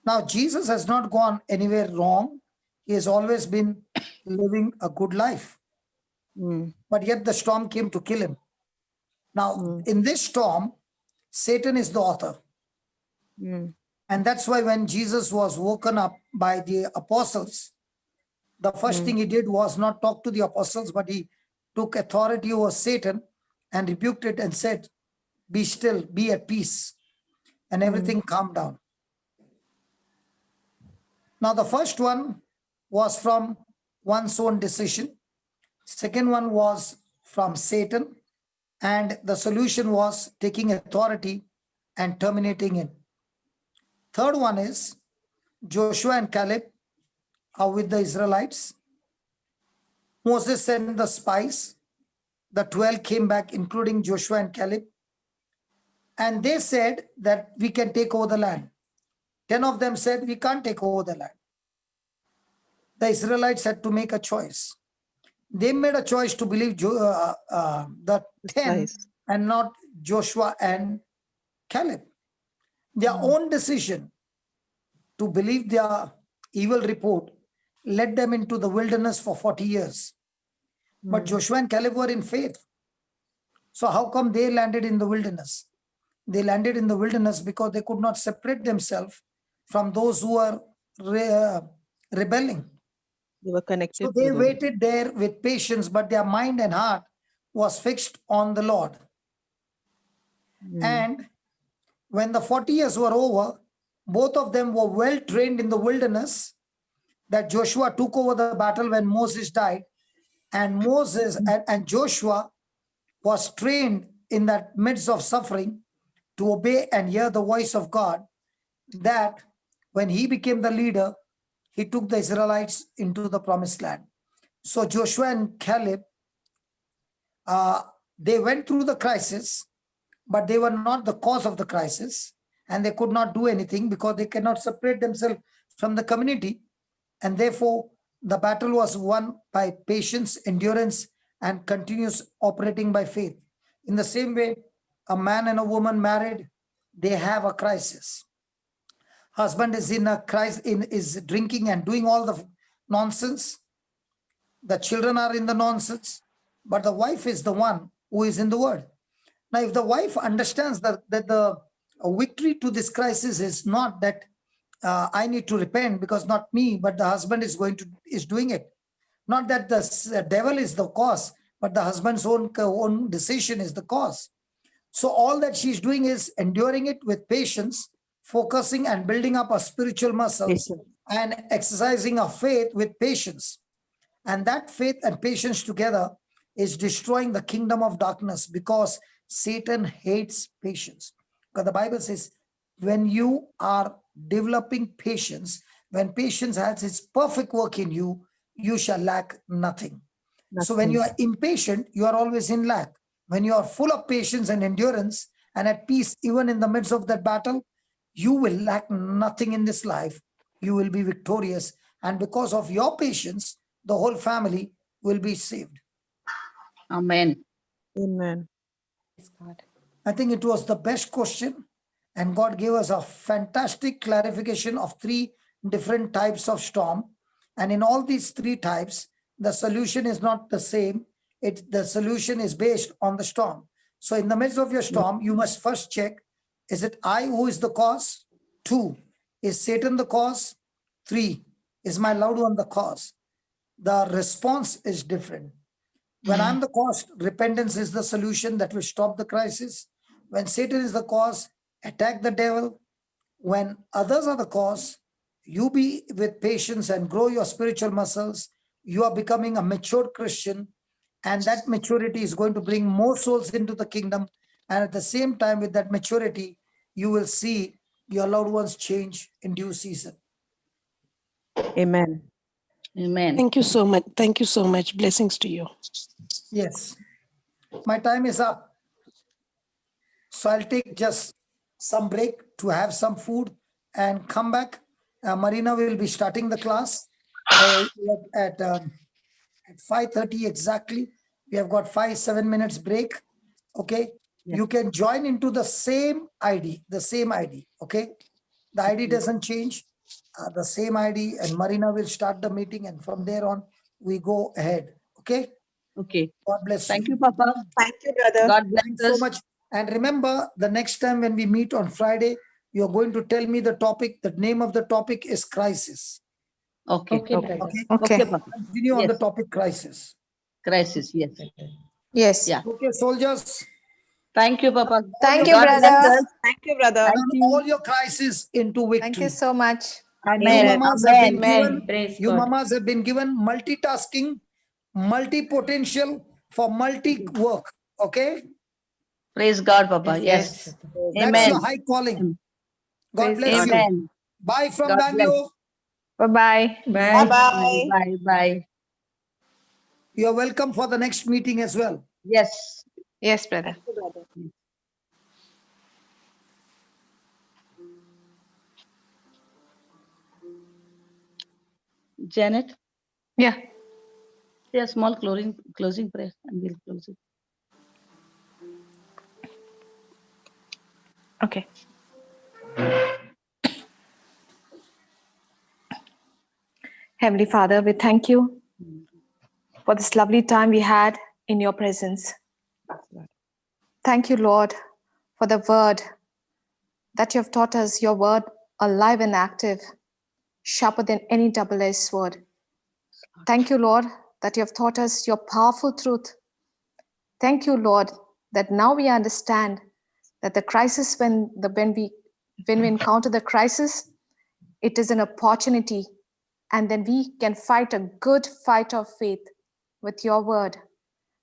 Now, Jesus has not gone anywhere wrong. He has always been living a good life. But yet the storm came to kill him. Now, in this storm, Satan is the author. And that's why when Jesus was woken up by the apostles, the first thing he did was not talk to the apostles, but he took authority over Satan and rebuked it and said, "Be still, be at peace." And everything calmed down. Now, the first one was from one's own decision. Second one was from Satan. And the solution was taking authority and terminating it. Third one is Joshua and Caleb are with the Israelites. Moses sent the spies. The 12 came back, including Joshua and Caleb. And they said that we can take over the land. 10 of them said we can't take over the land. The Israelites had to make a choice. They made a choice to believe the 10 and not Joshua and Caleb. Their own decision to believe their evil report led them into the wilderness for 40 years. But Joshua and Caleb were in faith. So how come they landed in the wilderness? They landed in the wilderness because they could not separate themselves from those who were rebelling. They were connected. So they waited there with patience, but their mind and heart was fixed on the Lord. And when the 40 years were over, both of them were well trained in the wilderness. That Joshua took over the battle when Moses died, and Moses and Joshua was trained in that midst of suffering to obey and hear the voice of God, that when he became the leader, he took the Israelites into the promised land. So Joshua and Caleb, they went through the crisis, but they were not the cause of the crisis, and they could not do anything because they cannot separate themselves from the community. And therefore, the battle was won by patience, endurance, and continuous operating by faith. In the same way, a man and a woman married, they have a crisis. Husband is in a crisis, is drinking and doing all the nonsense. The children are in the nonsense, but the wife is the one who is in the word. Now, if the wife understands that the victory to this crisis is not that I need to repent because not me, but the husband is doing it. Not that the devil is the cause, but the husband's own decision is the cause. So all that she's doing is enduring it with patience, focusing and building up her spiritual muscles and exercising her faith with patience. And that faith and patience together is destroying the kingdom of darkness, because Satan hates patience. Because the Bible says, when you are developing patience, when patience has its perfect work in you, you shall lack nothing. So when you are impatient, you are always in lack. When you are full of patience and endurance and at peace, even in the midst of that battle, you will lack nothing in this life. You will be victorious. And because of your patience, the whole family will be saved. Amen. Amen. I think it was the best question. And God gave us a fantastic clarification of 3 different types of storm. And in all these 3 types, the solution is not the same. The solution is based on the storm. So in the midst of your storm, you must first check, is it I who is the cause? 2, is Satan the cause? 3, is my loved one the cause? The response is different. When I'm the cause, repentance is the solution that will stop the crisis. When Satan is the cause, attack the devil. When others are the cause, you be with patience and grow your spiritual muscles. You are becoming a matured Christian, and that maturity is going to bring more souls into the kingdom. And at the same time, with that maturity, you will see your loved ones change in due season. Amen. Amen. Thank you so much. Thank you so much. Blessings to you. Yes. My time is up. So I'll take just some break to have some food and come back. Marina will be starting the class at 5:30 exactly. We have got 7 minutes break. Okay. Yes. You can join into the same ID, okay? The ID doesn't change, the same ID, and Marina will start the meeting, and from there on, we go ahead, okay? Okay. God bless Thank you. you, Papa. Thank you, brother. God bless Thanks so us. much. And remember, the next time when we meet on Friday, you're going to tell me the topic. The name of the topic is crisis. Okay. Okay, brother. Okay? Okay, Okay. Papa. Continue on the Yes. topic crisis. Crisis. Yes. Yes. Yeah. Okay, soldiers. Thank you, Papa. Thank you, God bless brother. us. Thank you, brother. Thank Turn you. all your crisis into victory. Thank you so much. You Amen. mamas have been Amen. given, Praise you God. mamas have been given multitasking, multi-potential for multi-work. Okay? Praise God, Papa. Yes. Yes. That's your Amen. high calling. God Praise bless God. you. Amen. Bye from God bless. Bangalore. Bye-bye. Bye. Bye. Bye. Bye. You're welcome for the next meeting as well. Yes. Yes, brother. Thank you, brother. Janet, Yeah. say a small closing prayer and we'll close it. Okay. Heavenly Father, we thank you for this lovely time we had in your presence. Thank you, Lord, for the word that you have taught us, your word alive and active, sharper than any double-edged sword. Thank you, Lord, that you have taught us your powerful truth. Thank you, Lord, that now we understand that the crisis, when we encounter the crisis, it is an opportunity, and then we can fight a good fight of faith with your word.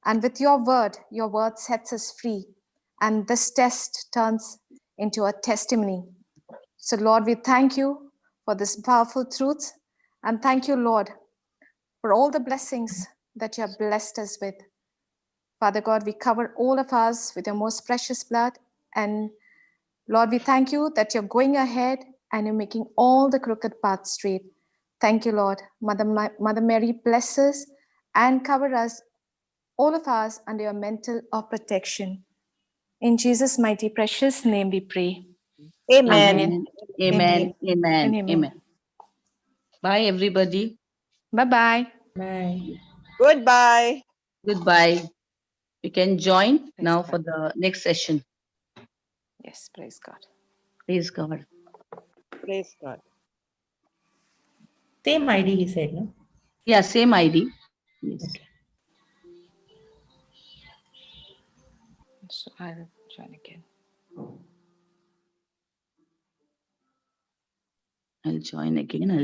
And with your word sets us free. And this test turns into a testimony. So, Lord, we thank you for this powerful truth. And thank you, Lord, for all the blessings that you have blessed us with. Father God, we cover all of us with your most precious blood. And Lord, we thank you that you're going ahead and you're making all the crooked paths straight. Thank you, Lord. Mother Mary, bless us and cover us, all of us, under your mantle of protection. In Jesus' mighty precious name we pray. Amen. Amen. Amen. Amen. Amen. Amen. Bye, everybody. Bye-bye. Bye. Goodbye. Goodbye. You can join Praise now God. for the next session. Yes, praise God. Praise God. Praise God. Same ID he said, no? Yeah, same ID. Yes. Okay. So I'll join again. I'll join again.